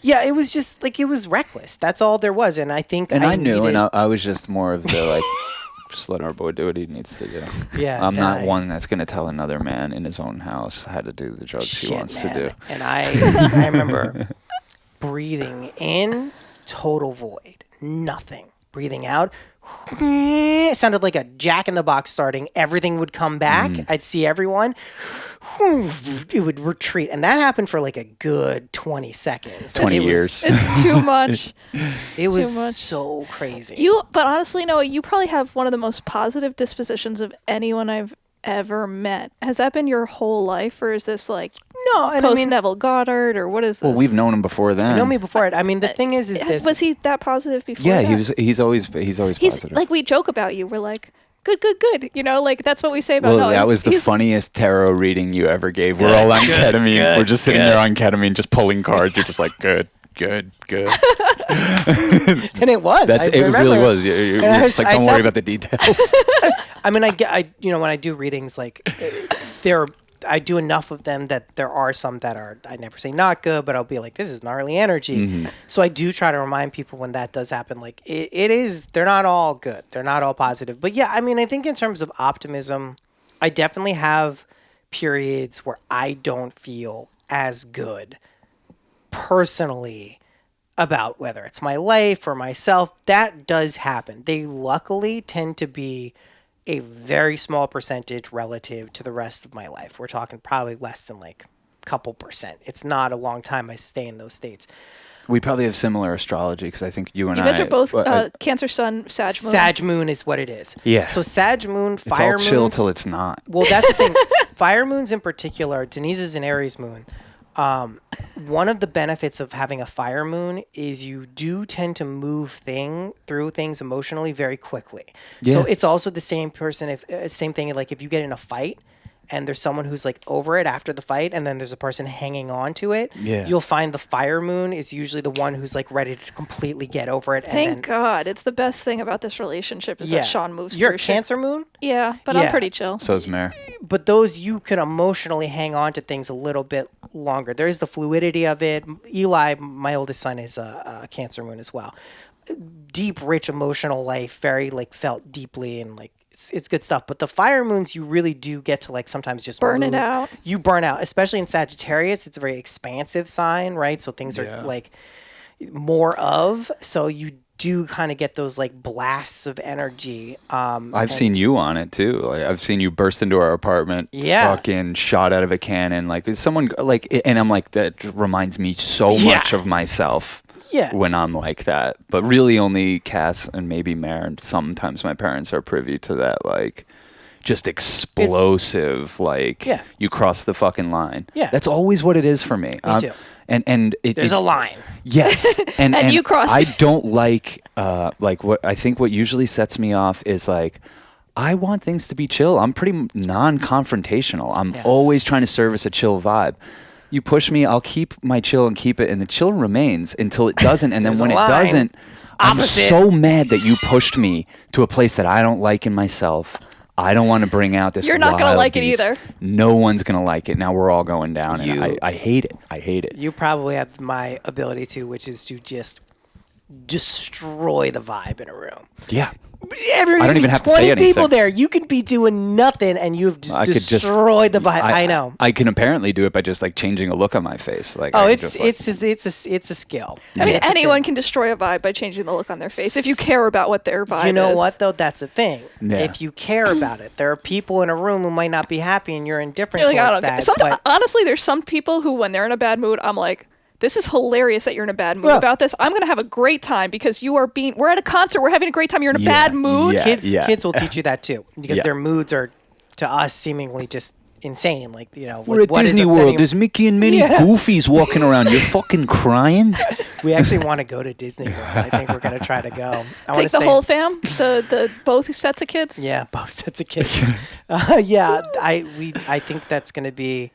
Yeah, it was just like, it was reckless. That's all there was. And I think I knew, and I was just more of the, like, just let our boy do what he needs to do. Yeah. I'm not one that's going to tell another man in his own house how to do the drugs he wants to do. And I remember breathing in, total void, nothing. Breathing out, it sounded like a Jack in the Box starting. Everything would come back. I'd see everyone. It would retreat. And that happened for like a good 20 seconds. 20 years. It's too much. It was so crazy. But honestly, Noah, you probably have one of the most positive dispositions of anyone I've ever met. Has that been your whole life, or is this like post Neville Goddard, or what is this? Well, we've known him before then. You know me before it. I mean, the thing is this. Was he that positive before? Yeah, that? he's always positive. Like, we joke about you. We're like, good. You know, like, that's what we say about Noah. Well, that was the funniest tarot reading you ever gave. We're all on ketamine. We're just sitting there on ketamine, just pulling cards. You're just like, good. And it was. It really was. You're just like, don't worry about the details. I mean, I when I do readings, like, I do enough of them that there are some that are, I never say not good, but I'll be like, this is gnarly energy. So I do try to remind people when that does happen, like, it is, they're not all good. They're not all positive. But yeah, I mean, I think in terms of optimism, I definitely have periods where I don't feel as good personally about whether it's my life or myself. That does happen. They luckily tend to be a very small percentage relative to the rest of my life. We're talking probably less than like a couple percent. It's not a long time I stay in those states. We probably have similar astrology because I think you and you guys are both Cancer Sun, Sag Moon. Sag Moon is what it is. Yeah. So Sag Moon, Fire Moon. It's all chill till it's not. Well, that's the thing. Fire Moons in particular, Denise is an Aries Moon. One of the benefits of having a fire moon is you do tend to move through things emotionally very quickly. Yeah. So it's also the same person, same thing, like if you get in a fight and there's someone who's like over it after the fight and then there's a person hanging on to it, you'll find the fire moon is usually the one who's like ready to completely get over it. Thank God. It's the best thing about this relationship is that Sean moves You're through a Cancer moon? Yeah, but I'm pretty chill. So is Mare. But those, you can emotionally hang on to things a little bit longer. There's the fluidity of it. Eli, my oldest son, is a Cancer moon as well. Deep, rich emotional life, very like felt deeply and like it's good stuff. But the fire moons, you really do get to like sometimes just burn it out. You burn out, especially in Sagittarius. It's a very expansive sign, right? So things are like more of. So you do kind of get those like blasts of energy. I've seen you on it too. Like I've seen you burst into our apartment, fucking shot out of a cannon. Like is someone like, and I'm like, that reminds me so much of myself. Yeah. When I'm like that, but really only Cass and maybe Mare and sometimes my parents are privy to that, like just explosive, you cross the fucking line. Yeah. That's always what it is for me. Me too. And there's a line. Yes. And you crossed. I don't like what I think what usually sets me off is like, I want things to be chill. I'm pretty non-confrontational. I'm always trying to service a chill vibe. You push me, I'll keep my chill and keep it, and the chill remains until it doesn't. And then when it doesn't, I'm so mad that you pushed me to a place that I don't like in myself. I don't want to bring out this. You're not going to like it either. No one's going to like it. Now we're all going down, and I hate it. I hate it. You probably have my ability to, which is to just destroy the vibe in a room. Yeah. I don't even have to say anything. 20 people there. You could be doing nothing, and you have just destroyed the vibe. I know. I can apparently do it by just like changing a look on my face. Like, it's a skill. I mean, anyone can destroy a vibe by changing the look on their face if you care about what their vibe is. You know what though? That's a thing. Yeah. If you care about it, there are people in a room who might not be happy, and you're indifferent You're like, towards I don't that. care. Honestly, there's some people who, when they're in a bad mood, I'm like, this is hilarious that you're in a bad mood about this. I'm going to have a great time because we're at a concert. We're having a great time. You're in a bad mood. Kids will teach you that too because their moods are, to us, seemingly just insane. Like, we're at Disney World. There's Mickey and Minnie Goofies walking around. You're fucking crying. We actually want to go to Disney World. I think we're going to try to go. Take the whole fam? The both sets of kids? Yeah, both sets of kids. I think that's going to be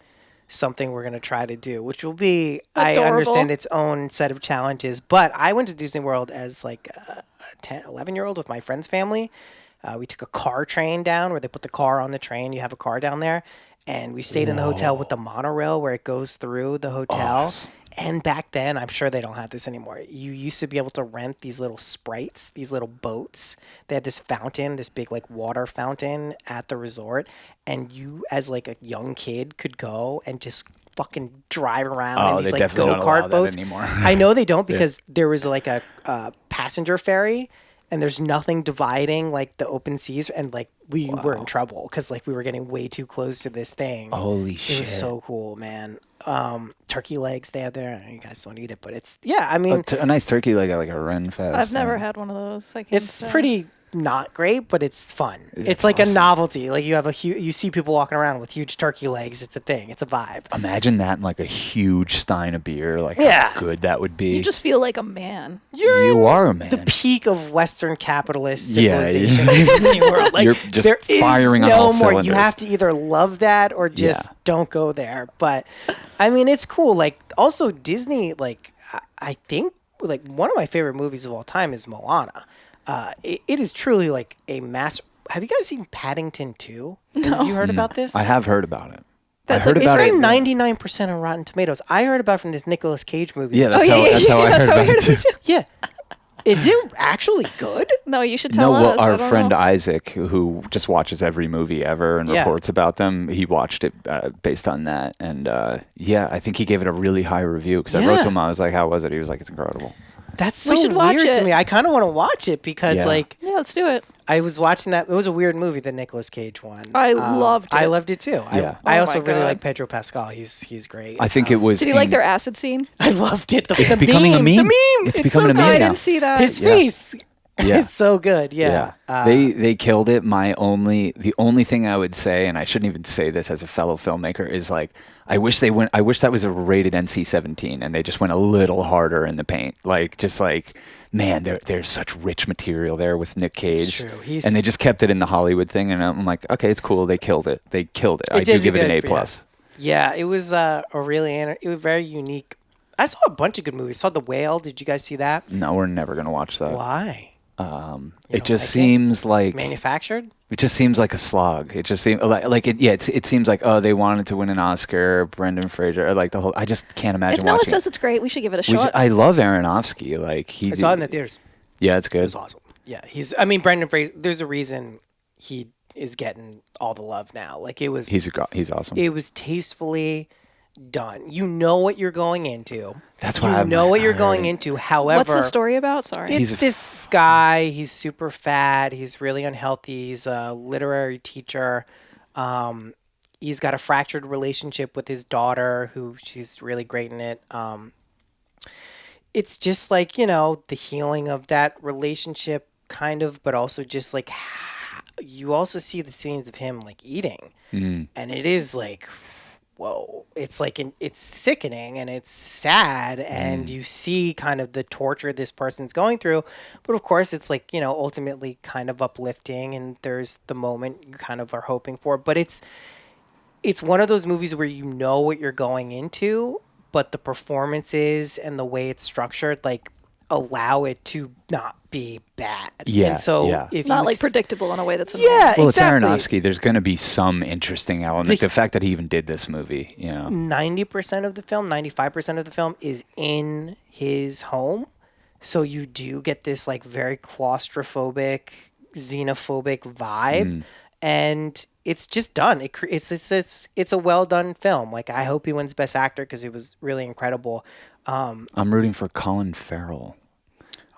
something we're going to try to do, which will be, adorable. I understand, its own set of challenges. But I went to Disney World as like a 11-year-old with my friend's family. We took a car train down where they put the car on the train. You have a car down there. And we stayed in the hotel with the monorail where it goes through the hotel. And back then, I'm sure they don't have this anymore. You used to be able to rent these little sprites, these little boats. They had this fountain, this big like water fountain at the resort. And you, as like a young kid, could go and just fucking drive around in these like go-kart boats. Anymore. I know they don't because there was like a passenger ferry. And there's nothing dividing like the open seas, and like we were in trouble because like we were getting way too close to this thing. Holy shit! It was so cool, man. Turkey legs they had there. You guys don't eat it, but it's I mean, a nice turkey leg at like a Ren Fest. I've never had one of those. It's pretty not great, but it's fun. It's like awesome. A novelty. Like you have you see people walking around with huge turkey legs. It's a thing. It's a vibe. Imagine that in like a huge stein of beer. Like how good that would be. You just feel like a man. You are a man. The peak of Western capitalist civilization in Disney World. Like, you're just firing on all cylinders. You have to either love that or just don't go there. But I mean, it's cool. Like also Disney. Like I think like one of my favorite movies of all time is Moana. It is truly like a mass. Have you guys seen Paddington 2? No. Have you heard about this? I have heard about it. It's like 99% on Rotten Tomatoes. I heard about it from this Nicolas Cage movie. Yeah, that's how I heard about it too. Yeah. Is it actually good? No, you should tell us. Well, our friend Isaac, who just watches every movie ever and reports about them, he watched it based on that. And I think he gave it a really high review because I wrote to him, I was like, how was it? He was like, it's incredible. That's so weird to me. I kind of want to watch it because, let's do it. I was watching that. It was a weird movie, the Nicolas Cage one. I loved it. I loved it too. Yeah. I also really like Pedro Pascal. He's great. I think it was. Did you like their acid scene? I loved it. It's becoming a meme. The meme. It's becoming a meme now. I didn't see that. His face. Yeah. It's so good. Yeah. They killed it. The only thing I would say, and I shouldn't even say this as a fellow filmmaker, is like I wish that was a rated NC-17 and they just went a little harder in the paint. Like just like man, there's such rich material there with Nick Cage. It's true. And they just kept it in the Hollywood thing, and I'm like, okay, it's cool. They killed it. I do give it an A+. Yeah, it was it was very unique. I saw a bunch of good movies. Saw The Whale. Did you guys see that? No, we're never gonna watch that. Why? It just seems like manufactured. It just seems like a slog. It just seems like it. Yeah, it seems like they wanted to win an Oscar. Brendan Fraser, like the whole. I just can't imagine. If Noah watching says it's great, we should give it a shot. I love Aronofsky. Like I saw it in the theaters. Yeah, it's good. It was awesome. Yeah, Brendan Fraser. There's a reason he is getting all the love now. Like it was. He's awesome. It was tastefully done. You know what you're going into. That's why you know what you're going into. However, What's the story about? Sorry. it's this guy. He's super fat. He's really unhealthy. He's a literary teacher. He's got a fractured relationship with his daughter, who she's really great in it. It's just like, the healing of that relationship kind of, but also just like you also see the scenes of him like eating. And it is like, whoa, it's like it's sickening and it's sad, and you see kind of the torture this person's going through, but of course it's like, ultimately kind of uplifting, and there's the moment you kind of are hoping for, but it's one of those movies where you know what you're going into, but the performances and the way it's structured like allow it to not be bad. Yeah, and so yeah. if Not you like predictable in a way that's annoying. yeah, Well, exactly. it's Aronofsky. There's going to be some interesting element. The fact that he even did this movie, 90% of the film, 95% of the film is in his home. So you do get this like very claustrophobic, xenophobic vibe. And it's just done. It's a well done film. Like, I hope he wins Best Actor because it was really incredible. I'm rooting for Colin Farrell.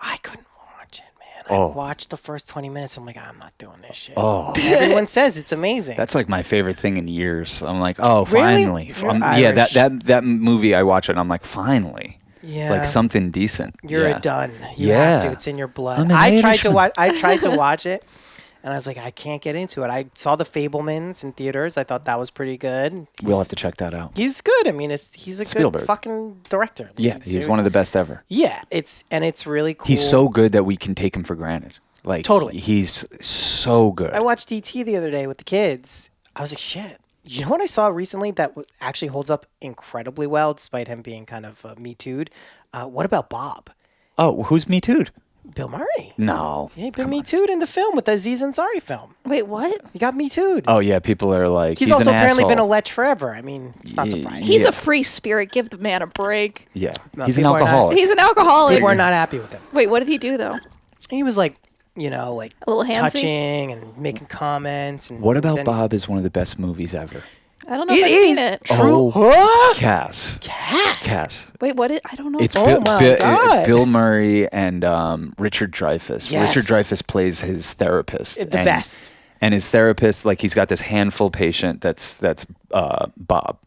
I couldn't watch it, man. Oh. I watched the first 20 minutes. I'm like, I'm not doing this shit. Oh. Everyone says it's amazing. That's like my favorite thing in years. I'm like, oh, Really? finally. You're Yeah, Irish. that movie, I watch it and I'm like, finally. Yeah. Like something decent. You're yeah. a done. You Yeah. have to. It's in your blood. I'm an I tried to Irishman. watch it, and I was like, I can't get into it. I saw The Fabelmans in theaters. I thought that was pretty good. We'll have to check that out. He's good. I mean, he's a Spielberg. good fucking director. Yeah, he's one of the best ever. Yeah, it's really cool. He's so good that we can take him for granted. Like, Totally. He's so good. I watched E.T. the other day with the kids. I was like, shit. You know what I saw recently that actually holds up incredibly well, despite him being kind of Me Too'd? What about Bob? Oh, who's Me Too'd? Bill Murray. No. Yeah, he been Me Too'd in the film with the Aziz Ansari film. Wait, what? He got Me Too'd. Oh, yeah, people are like, He's an also apparently been a asshole. lech forever. I mean, it's not surprising. He's Yeah. a free spirit. Give the man a break. Yeah, No, he's an people are not- alcoholic. He's an alcoholic. People were not happy with him. Wait, what did he do though? He was like, like A little handsy? touching and making comments. And What about then- Bob is one of the best movies ever. I don't know It if I've is seen it. true. Oh, Cass. Cass. Wait, what? I don't know. It's Oh my God. Bill Murray and Richard Dreyfuss. Yes. Richard Dreyfuss plays his therapist. The best. And his therapist, like, he's got this handful patient that's Bob.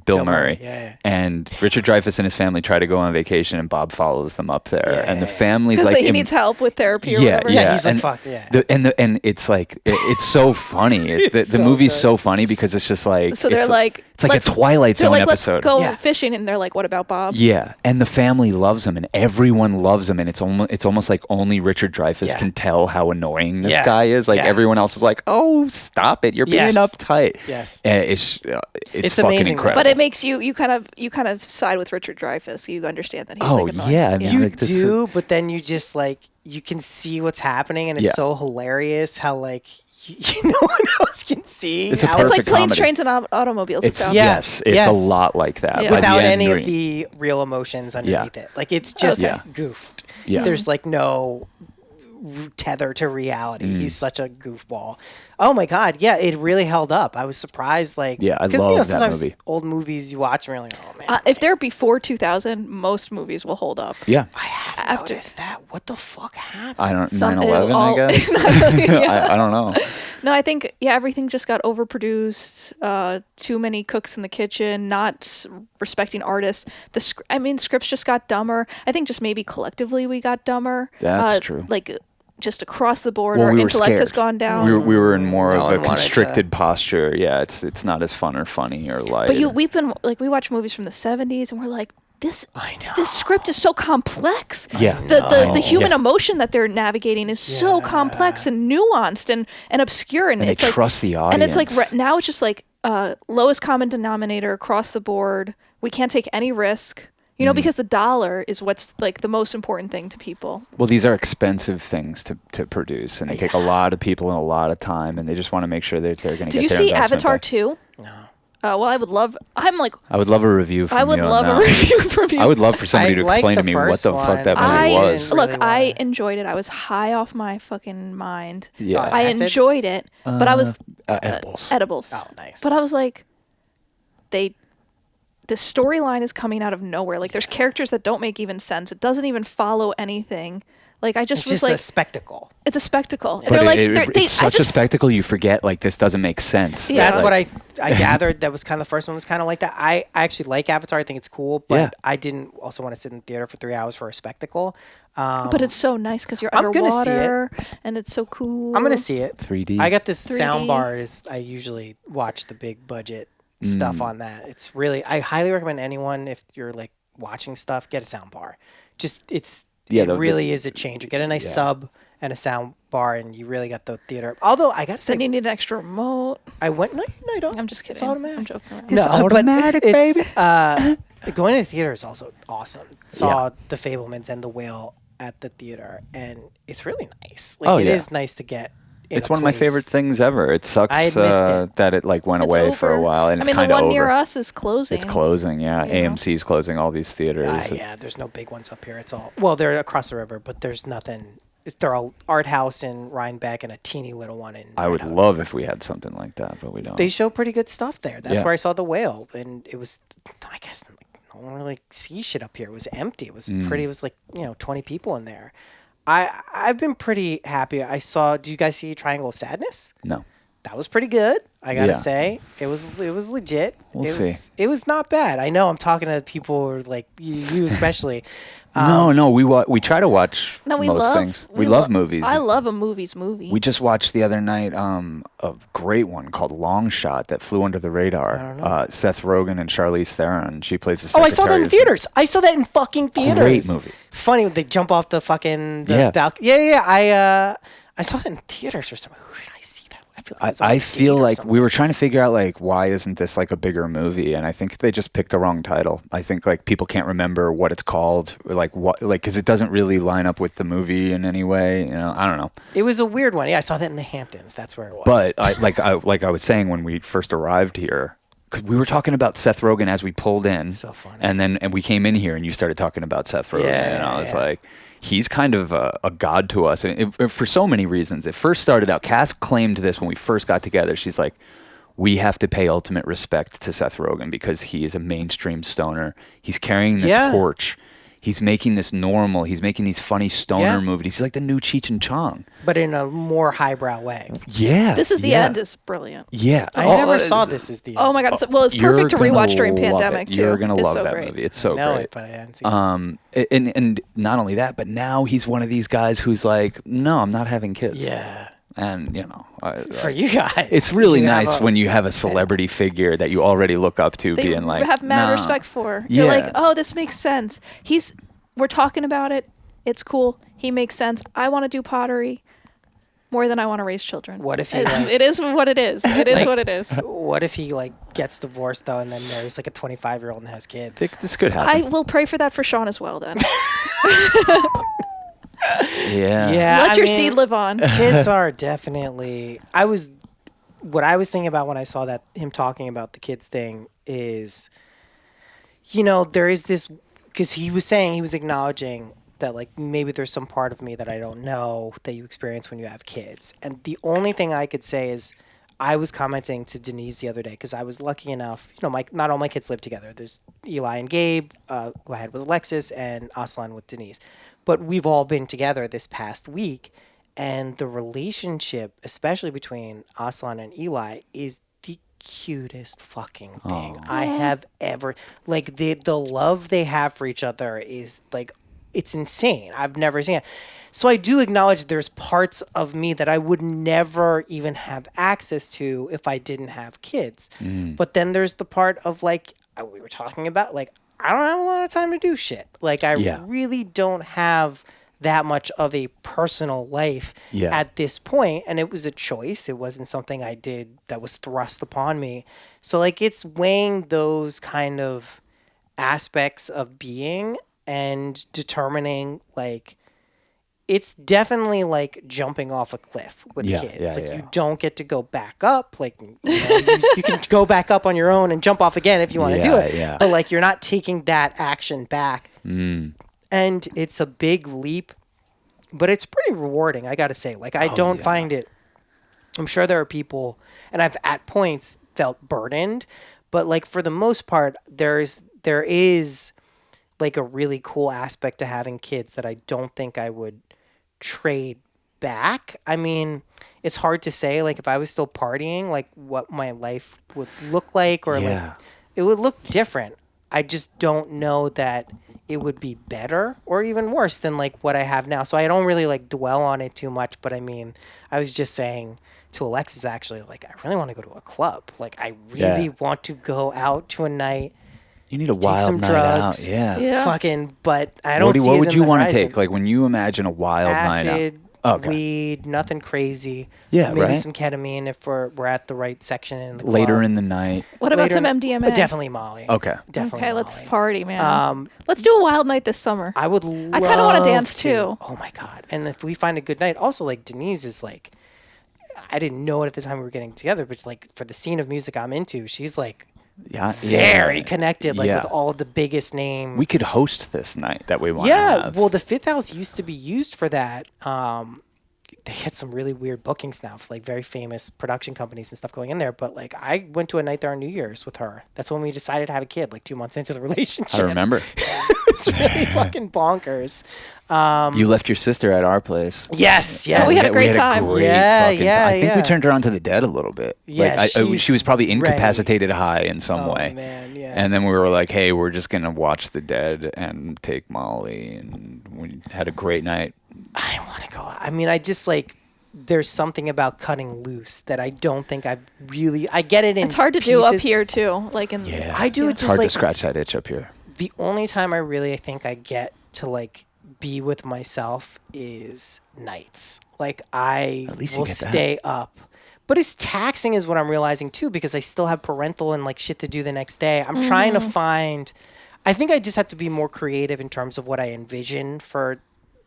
Bill Murray. Yeah. And Richard Dreyfuss and his family try to go on vacation, and Bob follows them up there. Yeah, and the yeah. family's Because like, he needs help with therapy or yeah, whatever. yeah. he's like, and fuck, yeah. And it's like it's so funny. The so movie's good. so funny because it's just like So they're it's like, it's like a let's- Twilight they're Zone like, let's episode. go Yeah. fishing, and they're like, what about Bob? Yeah, and the family loves him, and everyone loves him, and it's almost like only Richard Dreyfuss Yeah. can tell how annoying this Yeah. guy is. Like Yeah. everyone else is like, "Oh, stop it! You're being Yes. uptight." Yes. And it's It's fucking amazing, incredible. But it makes you kind of side with Richard Dreyfuss. You understand that he's Oh, like annoying. yeah, I mean, You like, this do, but then you just like you can see what's happening, and it's Yeah. so hilarious how like no one else can see. It's a how It's like perfect planes, comedy. trains, and automobiles. It it's sounds. Yeah. yes, it's Yes. a lot like that. Yeah. By the without end, any of you're- the real emotions underneath it. Like it's just Yeah. goofed. Yeah. There's like no tether to reality. Mm. He's such a goofball. Oh my god, yeah, it really held up. I was surprised. Like, Yeah, I 'cause, love that sometimes movie. old movies you watch and you're like, oh man, If they're before 2000, most movies will hold up. yeah. I have after- noticed that. What the fuck happened? I don't Some- 9/11. I all- guess. I don't know. No, I think everything just got overproduced. Too many cooks in the kitchen, not respecting artists. Scripts just got dumber. I think just maybe collectively we got dumber. That's true. Like just across the board, Well, our we were intellect scared. has gone down. We were in more No of one a wanted to- constricted posture. Yeah, it's not as fun or funny or light. But we've been like we watch movies from the 70s, and we're like, this know. this script is so complex. Yeah. The human Yeah. emotion that they're navigating is so complex and nuanced and obscure, and And they it's like trust the And it's like audience. now it's just like lowest common denominator across the board. We can't take any risk. You know, because the dollar is what's like the most important thing to people. Well, these are expensive things to produce, and they take a lot of people and a lot of time, and they just want to make sure that they're going to Did get you their see investment Avatar back. 2? No. Well, I would love. I'm like, I would love a review from I would you on love a that. review from you. I would love for somebody I to liked explain the to me what first the fuck one. that movie I was. didn't- look. really I wanna- enjoyed it. I was high off my fucking mind. Yeah. I Acid? enjoyed it, but I was Edibles. edibles. Oh, nice. But I was like, they the storyline is coming out of nowhere. Like there's characters that don't make even sense. It doesn't even follow anything. Like I just It's was just like, a spectacle. it's a spectacle. But They're like, it's such a spectacle. You forget like this doesn't make sense. Yeah. That's Like, what I gathered. That was kind of the first one was kind of like that. I actually like Avatar. I think it's cool, but Yeah. I didn't also want to sit in the theater for 3 hours for a spectacle. But it's so nice because you're I'm gonna see underwater and it's so cool. I'm gonna see it. 3D. I got this 3D. sound bar. I usually watch the big budget stuff on that. It's really. I highly recommend anyone if you're like watching stuff, get a sound bar. Just it really is a changer. Get a nice sub and a sound bar, and you really got the theater. Although I gotta say, Then you need an extra remote. I went. No, you don't. I'm just kidding. It's automatic. I'm joking around. No, automatic, but baby. Going to the theater is also awesome. Saw The Fablemans and The Whale at the theater, and it's really nice. Like it is nice to get. It's one of my favorite things ever. It sucks I missed it. that it like went It's away for a over. while, and I it's mean, kind the of one over. near us is closing. It's closing, yeah. Yeah. AMC's closing all these theaters. Yeah, there's no big ones up here. It's all they're across the river, but there's nothing. They're all art house in Rhinebeck and a teeny little one in. I would Red Hook. love if we had something like that, but we don't. They show pretty good stuff there. That's Yeah. where I saw The Whale, and it was. I guess no one really sees shit up here. It was empty. It was pretty. It was like 20 people in there. I've been pretty happy. I saw. Do you guys see Triangle of Sadness? No. That was pretty good. I gotta Yeah. say, it was legit. We'll it see. It was not bad. I know I'm talking to people who are like you especially. No, we try to watch No, we most love things. We love movies. I love a movie. We just watched the other night a great one called Long Shot that flew under the radar. Seth Rogen and Charlize Theron. She plays the Oh, secretary. I saw that in theaters. I saw that in fucking theaters. Great movie. Funny when they jump off the fucking Yeah. balcony. Yeah. I saw that in theaters or something. Who did I see that? I feel like it was on I a feel date or like something. we were trying to figure out like why isn't this like a bigger movie, and I think they just picked the wrong title. I think like people can't remember what it's called, like what because it doesn't really line up with the movie in any way. I don't know. It was a weird one. Yeah, I saw that in the Hamptons. That's where it was. But I was saying when we first arrived here, 'cause we were talking about Seth Rogen as we pulled in, So funny. and we came in here and you started talking about Seth Rogen, and I was Yeah. like, he's kind of a god to us, and for so many reasons. It first started out. Cass claimed this when we first got together. She's like, we have to pay ultimate respect to Seth Rogen because he is a mainstream stoner. He's carrying the torch. He's making this normal. He's making these funny stoner movies. He's like the new Cheech and Chong. but in a more highbrow way. Yeah. This is the yeah. end is brilliant. Yeah. I never saw This Is the End. Oh my god! Well, it's You're perfect to gonna rewatch during love pandemic it. too. You're gonna It's love so that great. movie. It's so I know great. it, but I hadn't seen it. And not only that, but now he's one of these guys who's like, no, I'm not having kids. Yeah. And For you guys. it's really You have nice when you have a celebrity figure that you already look up to They being like, have mad nah. respect for. You're Yeah. like, oh, this makes sense. We're talking about it. It's cool. He makes sense. I want to do pottery more than I want to raise children. What if he, It- like- it is what it is. It is what it is. What if he like gets divorced though, and then marries like a 25-year-old and has kids? This could I happen. will pray for that for Sean as well. Then Yeah. Yeah. let your seed live on. Kids are definitely. What I was thinking about when I saw that him talking about the kids thing is, there is this, because he was acknowledging that like maybe there's some part of me that I don't know that you experience when you have kids, and the only thing I could say is, I was commenting to Denise the other day because I was lucky enough, not all my kids live together. There's Eli and Gabe, who I had with Alexis, and Aslan with Denise. But we've all been together this past week, and the relationship, especially between Aslan and Eli, is the cutest fucking thing I have ever. Like the love they have for each other is like, it's insane. I've never seen it. So I do acknowledge there's parts of me that I would never even have access to if I didn't have kids. But then there's the part of like we were talking about, like I don't have a lot of time to do shit. Like I really don't have that much of a personal life at this point, and it was a choice. It wasn't something I did that was thrust upon me. So like it's weighing those kind of aspects of being and determining like it's definitely like jumping off a cliff with kids. You don't get to go back up. Like you can go back up on your own and jump off again if you want to do it. Yeah. But like you're not taking that action back. And it's a big leap, but it's pretty rewarding, I got to say. Like I don't find it. I'm sure there are people, and I've at points felt burdened, But like for the most part, there is like a really cool aspect to having kids that I don't think I would trade back. I mean, it's hard to say, like, if I was still partying, like what my life would look like, or like it would look different. I just don't know that it would be better or even worse than like what I have now. So I don't really like dwell on it too much. But I mean, I was just saying to Alexis, actually, like, I really want to go to a club. Like, I really want to go out to a night. You need a take wild some night drugs, out. Yeah. Yeah. Fucking, but I don't see What it would in you the want to horizon. take? Like when you imagine a wild night out. Acid, Okay. weed, nothing crazy. Yeah, maybe right? some ketamine if we're at the right section in the club. Later in the night. What about Later some in- MDMA? But definitely Molly. Okay. Definitely Okay, let's Molly. party, man. Let's do a wild night this summer. I would love I kinda wanna dance, to. too. Oh my God. And if we find a good night, also like Denise is like, I didn't know it at the time we were getting together, but like for the scene of music I'm into, she's like very connected, like with all the biggest names. We could host this night that we want to have. Well, the Fifth House used to be used for that. They had some really weird bookings now for like very famous production companies and stuff going in there. But like I went to a night there on New Year's with her. That's when we decided to have a kid, like 2 months into the relationship. I remember. It's really fucking bonkers. You left your sister at our place. Yes. Oh, we had a great time. Great Yeah, fucking yeah, time. I think we yeah. turned her onto the dead a little bit. Yeah, like she's she was probably ready. incapacitated high in some Oh, way. man, yeah. And then we were like, hey, we're just gonna watch the dead and take Molly, and we had a great night. I want to go out. I mean, I just like, there's something about cutting loose that I don't think I get it in It's hard to do up pieces. here too. Like in I do it It's just hard like to scratch that itch up here. the only time I really think I get to like be with myself is nights. Like I At least you will get that. stay up. But it's taxing is what I'm realizing too, because I still have parental and like shit to do the next day. I'm trying to find, I think I just have to be more creative in terms of what I envision for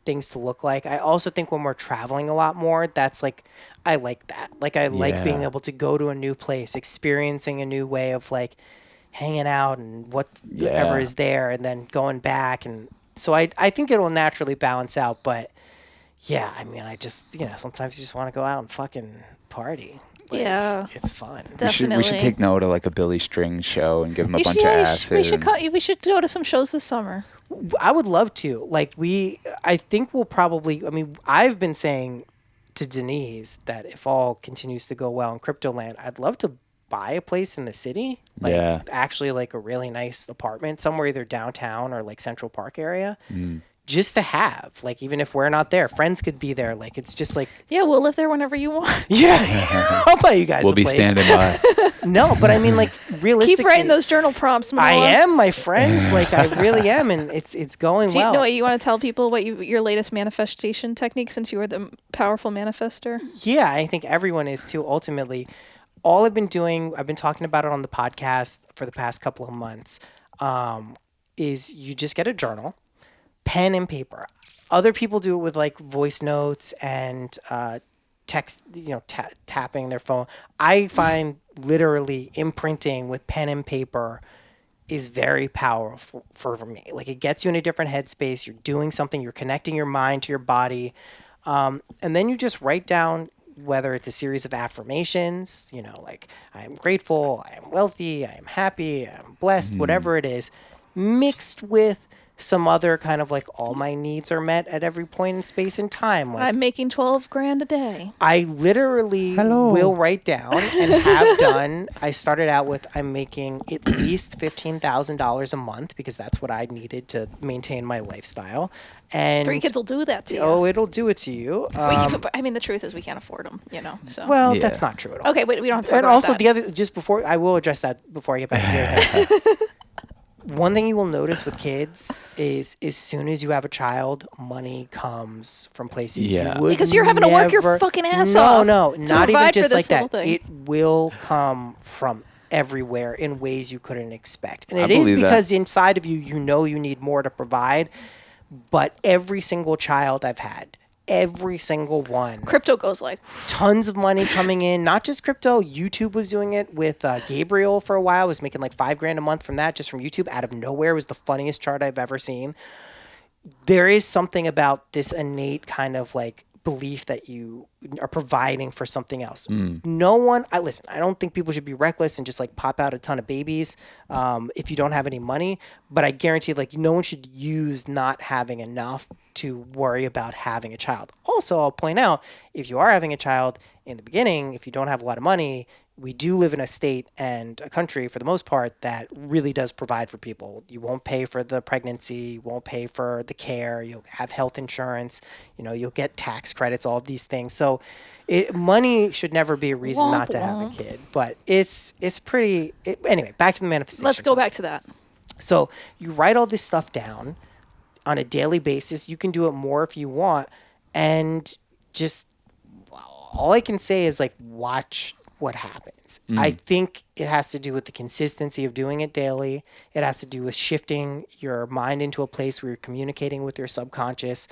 things to look like. I also think when we're traveling a lot more, that's like, I like that. Like I like being able to go to a new place, experiencing a new way of like hanging out and whatever is there, and then going back. And so I think it'll naturally balance out. But yeah, I mean, I just, sometimes you just want to go out and fucking party. Like, Yeah. it's fun. Definitely. We should take note of like a Billy String show and give him a bunch of yeah, acid. we should go to some shows this summer. I would love to. Like I think we'll probably, I mean, I've been saying to Denise that if all continues to go well in crypto land, I'd love to buy a place in the city. Like actually like a really nice apartment somewhere either downtown or like Central Park area. Just to have, like, even if we're not there, friends could be there. Like, it's just like, Yeah, we'll live there whenever you want. yeah, I'll buy you guys We'll a be place. standing by. No, but I mean, like, realistically. Keep writing those journal prompts, Manoa. I am, my friends. Like, I really am. And it's going Do you well. know what you want to tell people what your latest manifestation technique, since you were the powerful manifester? Yeah, I think everyone is too, ultimately. All I've been doing, I've been talking about it on the podcast for the past couple of months, is you just get a journal, pen and paper. Other people do it with like voice notes and text, tapping their phone. I find literally imprinting with pen and paper is very powerful for me. Like it gets you in a different headspace. You're doing something. You're connecting your mind to your body. And then you just write down whether it's a series of affirmations, like I am grateful, I am wealthy, I am happy, I am blessed, whatever it is, mixed with some other kind of like all my needs are met at every point in space and time. Like I'm making $12,000 a day. I literally will write down and have done. I started out with I'm making at least $15,000 a month because that's what I needed to maintain my lifestyle. And 3 kids will do that to you. Oh, it'll do it to you. I mean, the truth is we can't afford them, so. Well, Yeah. that's not true at all. Okay, wait, we don't have to talk And about also that. the other, just before I will address that before I get back to the other thing. One thing you will notice with kids is as soon as you have a child, money comes from places Yeah. you would Because you're having to work your never- fucking ass off No, to not even provide for just like this that. little thing. It will come from everywhere in ways you couldn't expect. And I it is believe that. because inside of you, you need more to provide. But every single child I've had, every single one, Crypto goes like, tons of money coming in. Not just crypto. YouTube was doing it with Gabriel for a while. Was making like $5,000 a month from that, just from YouTube. Out of nowhere, it was the funniest chart I've ever seen. There is something about this innate kind of like belief that you are providing for something else. No one, I don't think people should be reckless and just like pop out a ton of babies if you don't have any money. But I guarantee like no one should use not having enough to worry about having a child. Also, I'll point out, if you are having a child in the beginning, if you don't have a lot of money, we do live in a state and a country, for the most part, that really does provide for people. You won't pay for the pregnancy, you won't pay for the care, you'll have health insurance, you'll get tax credits, all of these things. So money should never be a reason not to have a kid. But it's pretty... anyway, back to the manifestation. Let's go back to that. So you write all this stuff down on a daily basis. You can do it more if you want. And just... all I can say is like watch what happens. I think it has to do with the consistency of doing it daily. It has to do with shifting your mind into a place where you're communicating with your subconscious.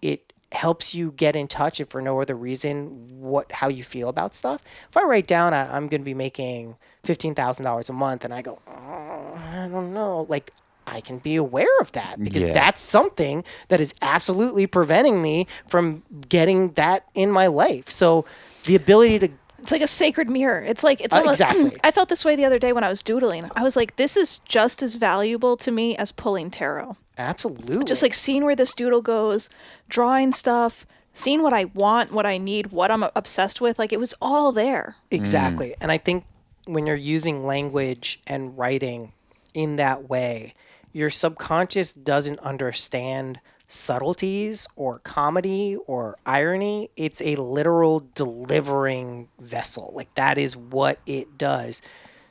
It helps you get in touch, if for no other reason, how you feel about stuff. If I write down I'm going to be making $15,000 a month and I go, I don't know, like I can be aware of that because that's something that is absolutely preventing me from getting that in my life. So the ability to... it's like a sacred mirror. It's like, it's almost, exactly. I felt this way the other day when I was doodling. I was like, this is just as valuable to me as pulling tarot. Absolutely. Just like seeing where this doodle goes, drawing stuff, seeing what I want, what I need, what I'm obsessed with. Like it was all there. Exactly. And I think when you're using language and writing in that way, your subconscious doesn't understand subtleties or comedy or irony. It's a literal delivering vessel. Like that is what it does.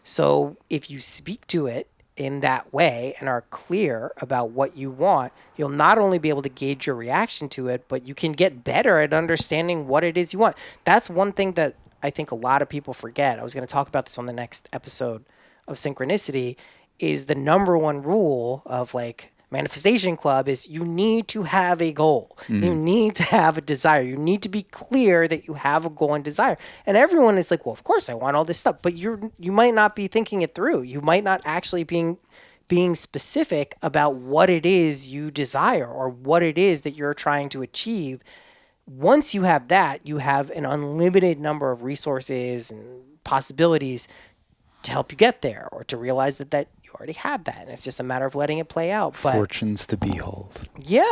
So if you speak to it in that way and are clear about what you want, you'll not only be able to gauge your reaction to it, but you can get better at understanding what it is you want. That's one thing that I think a lot of people forget. I was going to talk about this on the next episode of Synchronicity. Is the number one rule of like Manifestation Club is you need to have a goal. You need to have a desire. You need to be clear that you have a goal and desire. And everyone is like, well, of course I want all this stuff, but you might not be thinking it through. You might not actually being specific about what it is you desire or what it is that you're trying to achieve. Once you have that, you have an unlimited number of resources and possibilities to help you get there, or to realize that you already have that, and it's just a matter of letting it play out. But fortunes to behold. Yeah.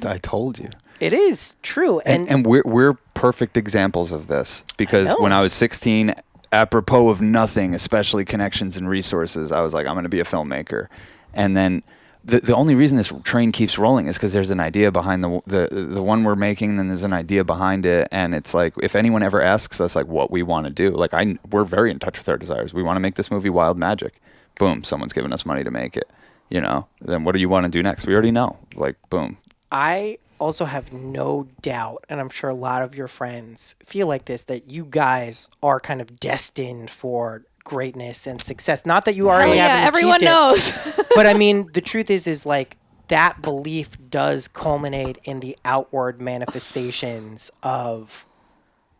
I told you. It is true. And we're perfect examples of this, because when I was 16, apropos of nothing, especially connections and resources, I was like, I'm going to be a filmmaker. And then the only reason this train keeps rolling is because there's an idea behind the one we're making, then there's an idea behind it, and it's like, if anyone ever asks us like what we want to do, like we're very in touch with our desires. We want to make this movie Wild Magic. Boom, someone's giving us money to make it. Then what do you want to do next? We already know. Like, boom. I also have no doubt, and I'm sure a lot of your friends feel like this, that you guys are kind of destined for greatness and success. Not that you already haven't everyone achieved knows. it, but I mean, the truth is like that belief does culminate in the outward manifestations of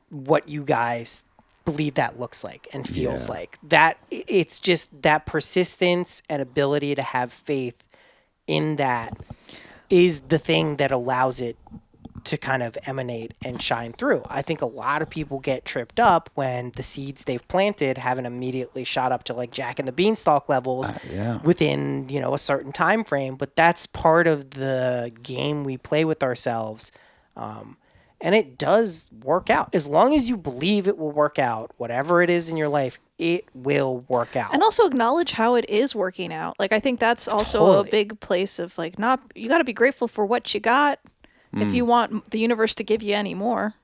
what you guys believe that looks like and feels like. That it's just that persistence and ability to have faith in that is the thing that allows it to kind of emanate and shine through. I think a lot of people get tripped up when the seeds they've planted haven't immediately shot up to like Jack and the Beanstalk levels within, a certain time frame. But that's part of the game we play with ourselves. And it does work out. As long as you believe it will work out, whatever it is in your life, it will work out. And also acknowledge how it is working out. Like, I think that's also a big place of like, you got to be grateful for what you got if you want the universe to give you any more.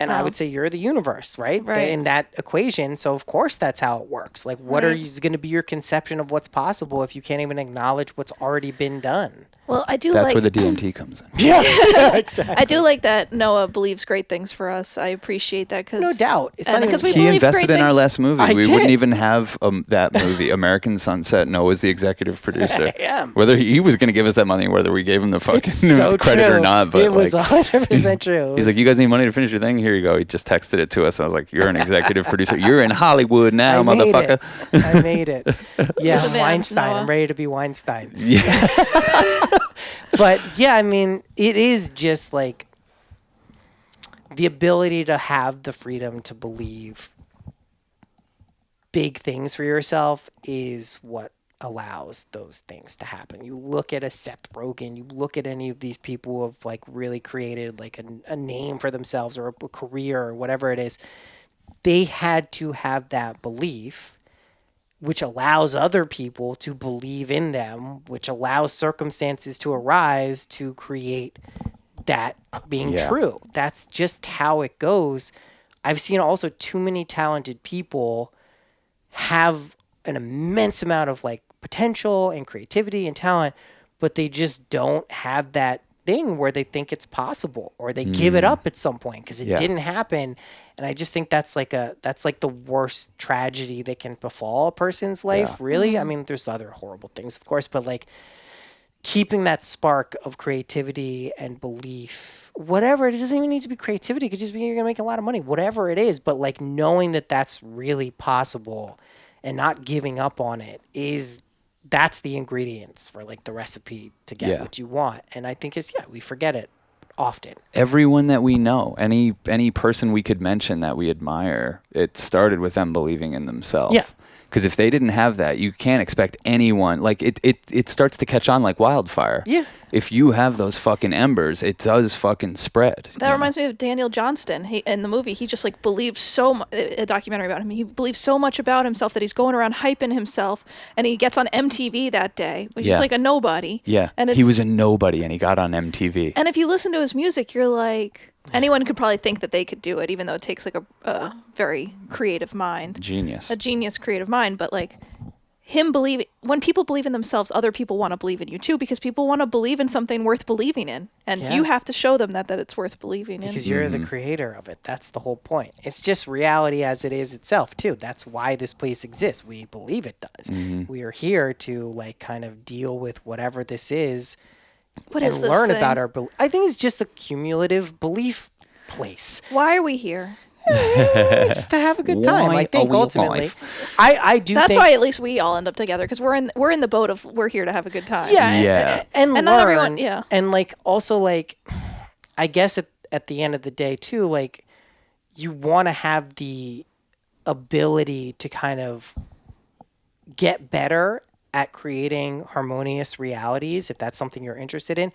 And I would say you're the universe, right? In that equation. So, of course, that's how it works. Like, what is going to be your conception of what's possible if you can't even acknowledge what's already been done? Well, I do That's where the DMT comes in. Yeah, exactly. I do like that Noah believes great things for us. I appreciate that. No doubt. It's not because we He believe invested great in our things. last movie. I We did. wouldn't even have that movie, American Sunset. Noah's the executive producer. I am. Whether he was going to give us that money, whether we gave him the fucking It's so credit true. or not. But it was 100% true. He's like, you guys need money to finish your thing? Here you go. He just texted it to us. I was like, you're an executive producer. You're in Hollywood now, I made motherfucker. it. I made it. Yeah, You're the man, Weinstein. Noah. I'm ready to be Weinstein. Yeah. But yeah, I mean, it is just like the ability to have the freedom to believe big things for yourself is what allows those things to happen. You look at a Seth Rogen, you look at any of these people who have like really created like a name for themselves or a career or whatever it is. They had to have that belief, which allows other people to believe in them, which allows circumstances to arise to create that being true. That's just how it goes. I've seen also too many talented people have an immense amount of like potential and creativity and talent, but they just don't have that thing where they think it's possible or they give it up at some point because it didn't happen. And I just think that's like the worst tragedy that can befall a person's life, really. I mean, there's other horrible things, of course, but like keeping that spark of creativity and belief, whatever, it doesn't even need to be creativity. It could just be you're going to make a lot of money, whatever it is. But like knowing that that's really possible and not giving up on it that's the ingredients for like the recipe to get what you want. And I think we forget it often. Everyone that we know, any person we could mention that we admire, it started with them believing in themselves. Yeah. Because if they didn't have that, you can't expect anyone. Like it starts to catch on like wildfire. Yeah. If you have those fucking embers, it does fucking spread. That reminds me of Daniel Johnston. In the movie, he just like believes so much. A documentary about him. He believes so much about himself that he's going around hyping himself, and he gets on MTV that day, which is like a nobody. Yeah. And he was a nobody, and he got on MTV. And if you listen to his music, you're like, anyone could probably think that they could do it, even though it takes like a very creative mind. A genius creative mind. But like when people believe in themselves, other people want to believe in you too, because people want to believe in something worth believing in. And you have to show them that it's worth believing in. Because you're the creator of it. That's the whole point. It's just reality as it is itself too. That's why this place exists. We believe it does. We are here to like kind of deal with whatever this is. What and is this learn thing? about our belief. I think it's just a cumulative belief place. Why are we here? It's to have a good time. I think ultimately, I do. That's why at least we all end up together, because we're in the boat of we're here to have a good time. And learn, not everyone. Yeah, and like also like, I guess at the end of the day too, like you want to have the ability to kind of get better at creating harmonious realities, if that's something you're interested in.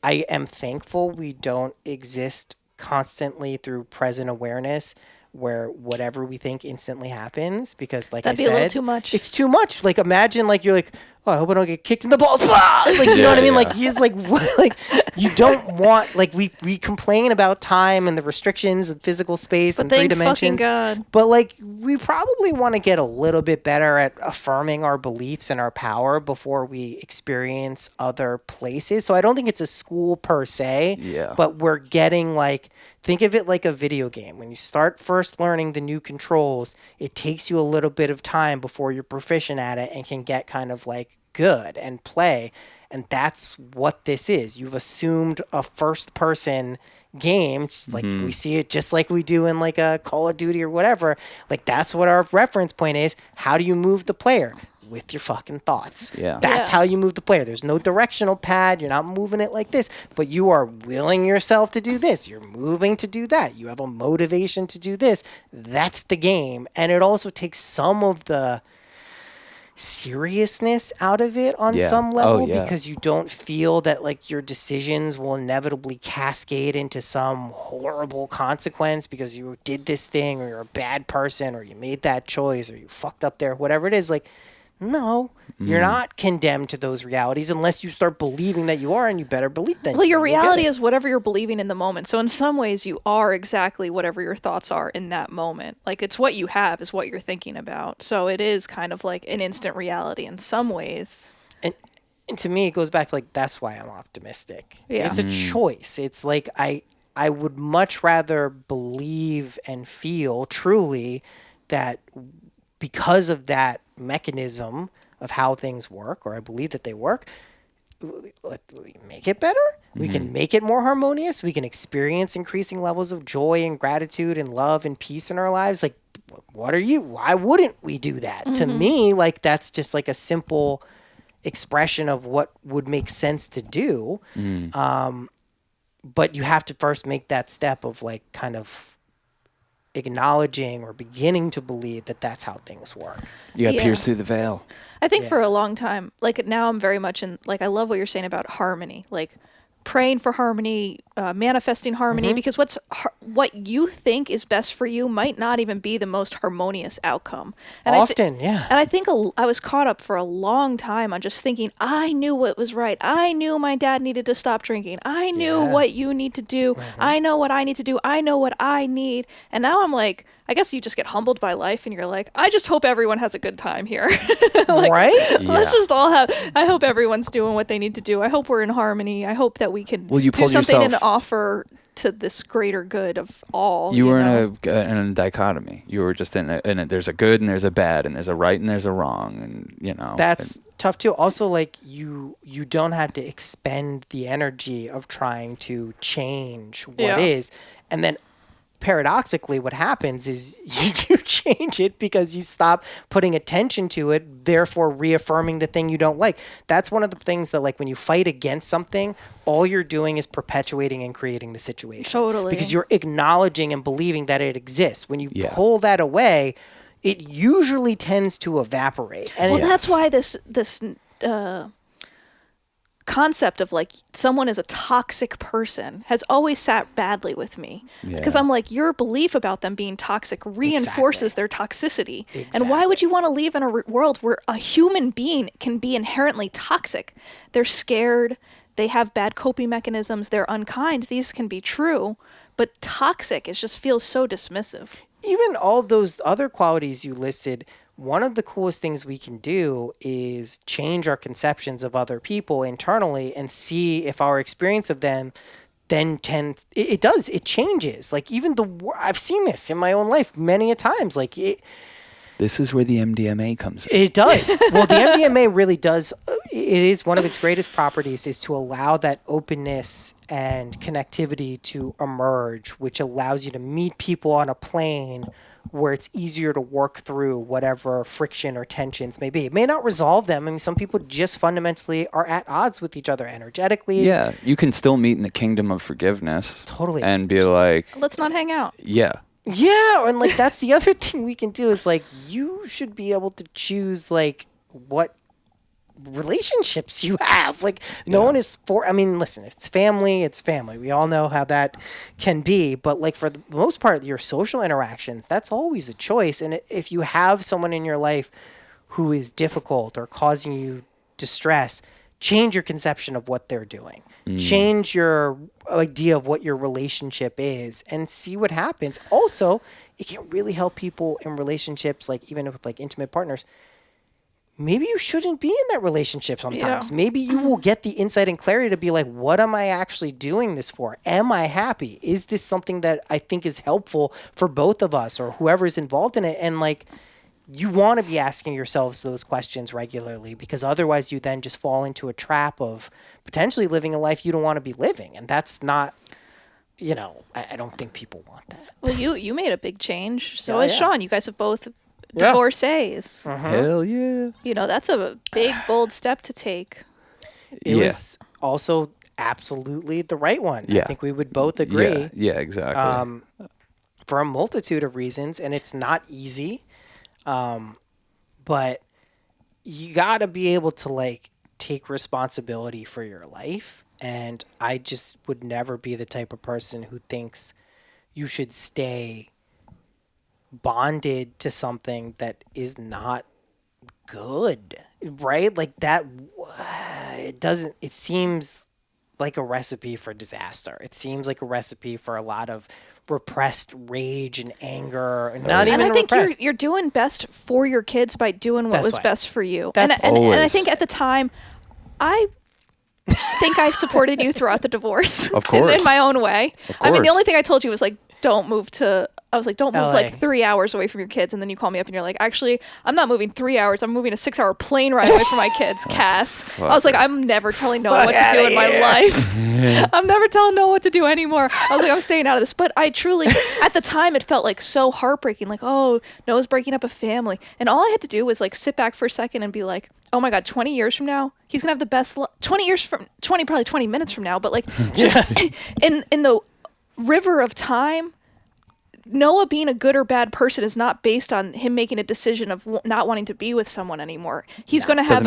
I am thankful we don't exist constantly through present awareness where whatever we think instantly happens, because like that'd I be said, a little too much. It's too much. Like imagine like you're like, oh, I hope I don't get kicked in the balls. Blah! Like, you know what I mean? Like he's like, like you don't want, like we complain about time and the restrictions of physical space and 3 dimensions. God. But like we probably want to get a little bit better at affirming our beliefs and our power before we experience other places. So I don't think it's a school per se, but we're getting like, think of it like a video game. When you start first learning the new controls, it takes you a little bit of time before you're proficient at it and can get kind of like good and play. And that's what this is. You've assumed a first person game. It's like we see it just like we do in like a Call of Duty or whatever. Like that's what our reference point is. How do you move the player? With your fucking thoughts. That's how you move the player. There's no directional pad. You're not moving it like this, but you are willing yourself to do this. You're moving to do that. You have a motivation to do this. That's the game. And it also takes some of the seriousness out of it on some level, because you don't feel that like your decisions will inevitably cascade into some horrible consequence because you did this thing, or you're a bad person, or you made that choice, or you fucked up there, whatever it is. Like, no, you're not condemned to those realities unless you start believing that you are, and you better believe that. Well, your reality is whatever you're believing in the moment. So in some ways, you are exactly whatever your thoughts are in that moment. Like it's what you have is what you're thinking about. So it is kind of like an instant reality in some ways. And to me, it goes back to like, that's why I'm optimistic. Yeah. It's a choice. It's like I would much rather believe and feel truly that because of that mechanism of how things work, or I believe that they work, we make it better. We can make it more harmonious. We can experience increasing levels of joy and gratitude and love and peace in our lives. Like, why wouldn't we do that? To me, like, that's just like a simple expression of what would make sense to do. but you have to first make that step of like kind of acknowledging or beginning to believe that that's how things work. You got to Yeah. pierce through the veil. I think for a long time, like now I'm very much in, like, I love what you're saying about harmony, like praying for harmony, manifesting harmony, because what you think is best for you might not even be the most harmonious outcome. And Often, yeah. And I think I was caught up for a long time on just thinking I knew what was right. I knew my dad needed to stop drinking. I knew what you need to do. I know what I need to do. I know what I need. And now I'm like, I guess you just get humbled by life and you're like, I just hope everyone has a good time here. Like, right? let's just all have, I hope everyone's doing what they need to do. I hope we're in harmony. I hope that we can Well, you do pulled something and yourself- offer to this greater good of all. You were know? in a dichotomy. You were just in a there's a good and there's a bad and there's a right and there's a wrong, and you know That's tough too. Also, like you don't have to expend the energy of trying to change what is, and then paradoxically, what happens is you do change it because you stop putting attention to it, therefore reaffirming the thing you don't like. That's one of the things that, like, when you fight against something, all you're doing is perpetuating and creating the situation. Totally. Because you're acknowledging and believing that it exists. When you Yeah. pull that away, it usually tends to evaporate. And Well, it- that's why this concept of like someone is a toxic person has always sat badly with me, because Yeah. I'm like, your belief about them being toxic reinforces their toxicity. And why would you want to live in a world where a human being can be inherently toxic? They're scared, they have bad coping mechanisms, they're unkind. These can be true, but toxic just feels so dismissive. Even all of those other qualities you listed, one of the coolest things we can do is change our conceptions of other people internally and see if our experience of them then it changes. Like even I've seen this in my own life many a times. Like this is where the MDMA comes in. it does. Well, the MDMA really does. It is one of its greatest properties is to allow that openness and connectivity to emerge, which allows you to meet people on a plane where it's easier to work through whatever friction or tensions may be. It may not resolve them. I mean, some people just fundamentally are at odds with each other energetically. Yeah, you can still meet in the kingdom of forgiveness. Totally. And be like, Let's not hang out. yeah. Yeah, and like that's the other thing we can do is like you should be able to choose like what relationships you have. Like no one is I mean, listen, if it's family, it's family. We all know how that can be, but like for the most part your social interactions, that's always a choice. And if you have someone in your life who is difficult or causing you distress, change your conception of what they're doing. Change your idea of what your relationship is and see what happens. Also, it can really help people in relationships, like even with like intimate partners. Maybe you shouldn't be in that relationship sometimes. Yeah. Maybe you will get the insight and clarity to be like, what am I actually doing this for? Am I happy? Is this something that I think is helpful for both of us or whoever's involved in it? And like, you want to be asking yourselves those questions regularly, because otherwise you then just fall into a trap of potentially living a life you don't want to be living. And that's not, I don't think people want that. Well, you made a big change. So Yeah, has yeah. Sean. You guys have both Yeah. divorcees. Hell yeah. That's a big, bold step to take. It Yeah. was also absolutely the right one. I Yeah. think we would both agree. Yeah, exactly. For a multitude of reasons, and it's not easy. But you got to be able to like take responsibility for your life. And I just would never be the type of person who thinks you should stay bonded to something that is not good, right? Like that, it seems like a recipe for disaster. It seems like a recipe for a lot of repressed rage and anger, and not even And I think repressed. you're doing best for your kids by doing what That's was right. best for you. That's And I always. think at the time, I think I've supported you throughout the divorce. Of course. in my own way. Of I mean, the course. only thing I told you was like, don't move LA. like 3 hours away from your kids. And then you call me up and you're like, actually, I'm not moving 3 hours. I'm moving a 6-hour plane ride away from my kids, Cass. I was like, I'm never telling Noah what to do in my life. I'm never telling Noah what to do anymore. I was like, I'm staying out of this. But I truly, at the time, it felt like so heartbreaking. Like, oh, Noah's breaking up a family. And all I had to do was like sit back for a second and be like, oh my God, 20 years from now, he's going to have the best 20 years from 20, probably 20 minutes from now. But like just in the river of time, Noah being a good or bad person is not based on him making a decision of not wanting to be with someone anymore. He's going to have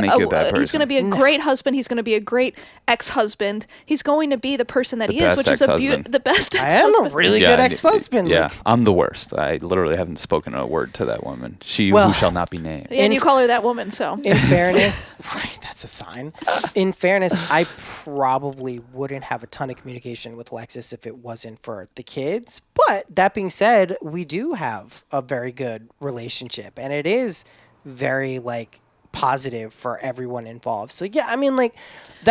he's going to be a great husband. He's going to be a great ex-husband. He's going to be the person that he is, which is the best ex-husband. I am a really good ex-husband. Yeah, I'm the worst. I literally haven't spoken a word to that woman. She who shall not be named. And you call her that woman, so. In fairness, right, that's a sign. In fairness, I probably wouldn't have a ton of communication with Alexis if it wasn't for the kids. But that being said, we do have a very good relationship, and it is very like positive for everyone involved. So yeah, I mean, like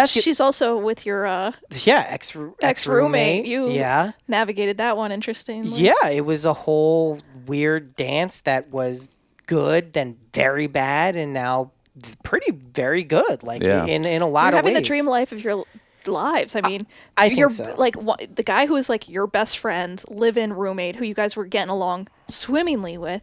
she's also with your ex-roommate. You navigated that one interestingly. Yeah, it was a whole weird dance that was good, then very bad, and now very good. Like in a lot of ways. Having the dream life of your lives. I mean, I think so. Like the guy who is like your best friend, live-in roommate, who you guys were getting along swimmingly with.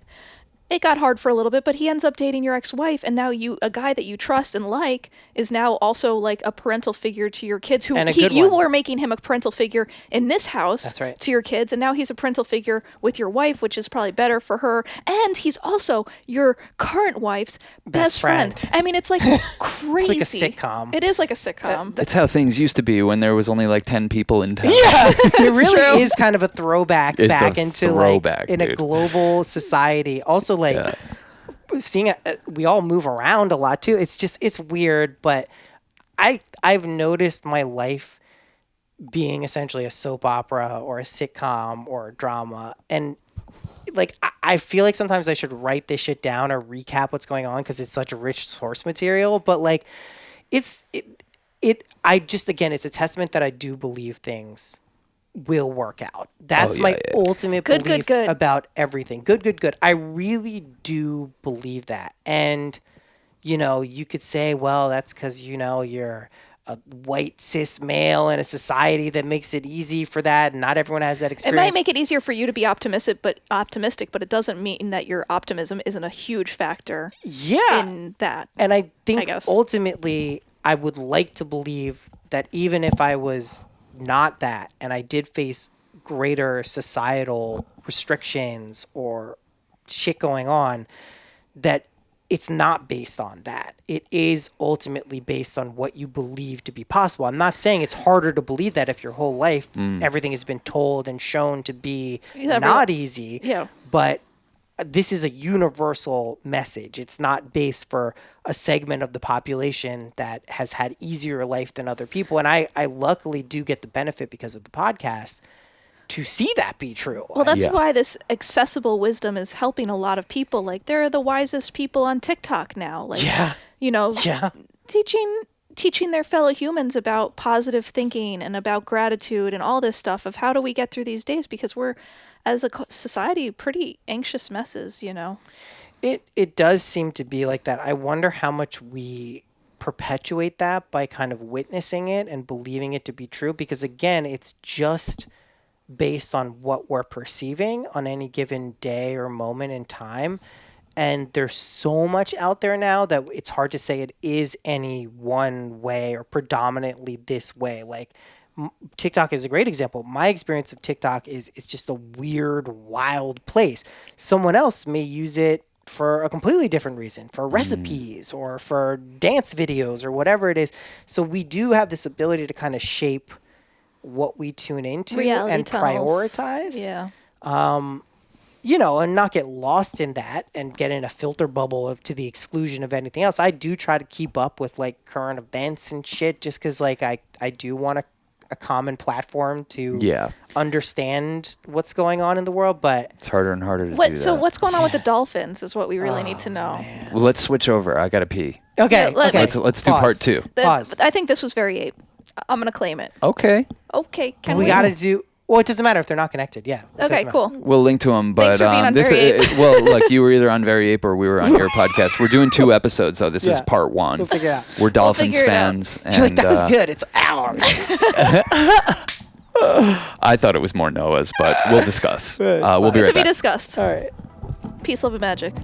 It got hard for a little bit, but he ends up dating your ex-wife, and now a guy that you trust and like is now also like a parental figure to your kids. You were making him a parental figure in this house. That's right. To your kids, and now he's a parental figure with your wife, which is probably better for her. And he's also your current wife's best friend. I mean, it's like crazy. It's like a sitcom. It is like a sitcom. That's how things used to be when there was only like 10 people in town. Yeah, it really is kind of a throwback into throwback, like in a global society. Also, like seeing we all move around a lot too. It's weird, but I've noticed my life being essentially a soap opera or a sitcom or a drama, and like I feel like sometimes I should write this shit down or recap what's going on because it's such a rich source material. But like it's a testament that I do believe things will work out. That's my ultimate belief about everything. Good. I really do believe that. And, you could say, well, that's because, you're a white cis male in a society that makes it easy for that. And not everyone has that experience. It might make it easier for you to be optimistic, but it doesn't mean that your optimism isn't a huge factor in that. And I think ultimately I would like to believe that even if I was not that, and I did face greater societal restrictions or shit going on, that it's not based on that. It is ultimately based on what you believe to be possible. I'm not saying it's harder to believe that if your whole life everything has been told and shown to be not easy. Yeah. But this is a universal message. It's not based for a segment of the population that has had easier life than other people. And I luckily do get the benefit because of the podcast to see that be true. Well, that's why this accessible wisdom is helping a lot of people. Like, they're the wisest people on TikTok now. Like, teaching their fellow humans about positive thinking and about gratitude and all this stuff of how do we get through these days, because we're, as a society, pretty anxious messes, It does seem to be like that. I wonder how much we perpetuate that by kind of witnessing it and believing it to be true, because again, it's just based on what we're perceiving on any given day or moment in time. And there's so much out there now that it's hard to say it is any one way or predominantly this way. Like, TikTok is a great example. My experience of TikTok is it's just a weird, wild place. Someone else may use it for a completely different reason, for recipes or for dance videos or whatever it is. So we do have this ability to kind of shape what we tune into and prioritize. Yeah. And not get lost in that and get in a filter bubble to the exclusion of anything else. I do try to keep up with like current events and shit just because like I do want a common platform to understand what's going on in the world, but it's harder and harder to do that. So what's going on with the dolphins is what we really need to know. Man. Well, let's switch over. I gotta pee. Okay. Let's do part 2. Pause. I think this was Very Ape. I'm gonna claim it. Okay. We gotta do. Well, it doesn't matter if they're not connected. Yeah. Okay, cool. We'll link to them. But thanks for being on Very Ape. Well, look, you were either on Very Ape or we were on your podcast. We're doing 2 episodes, though. This is part 1. We'll figure it out. We're Dolphins fans. You're like, that was good. It's ours. I thought it was more Noah's, but we'll discuss. We'll be right back. To be discussed. All right. Peace, love, and magic.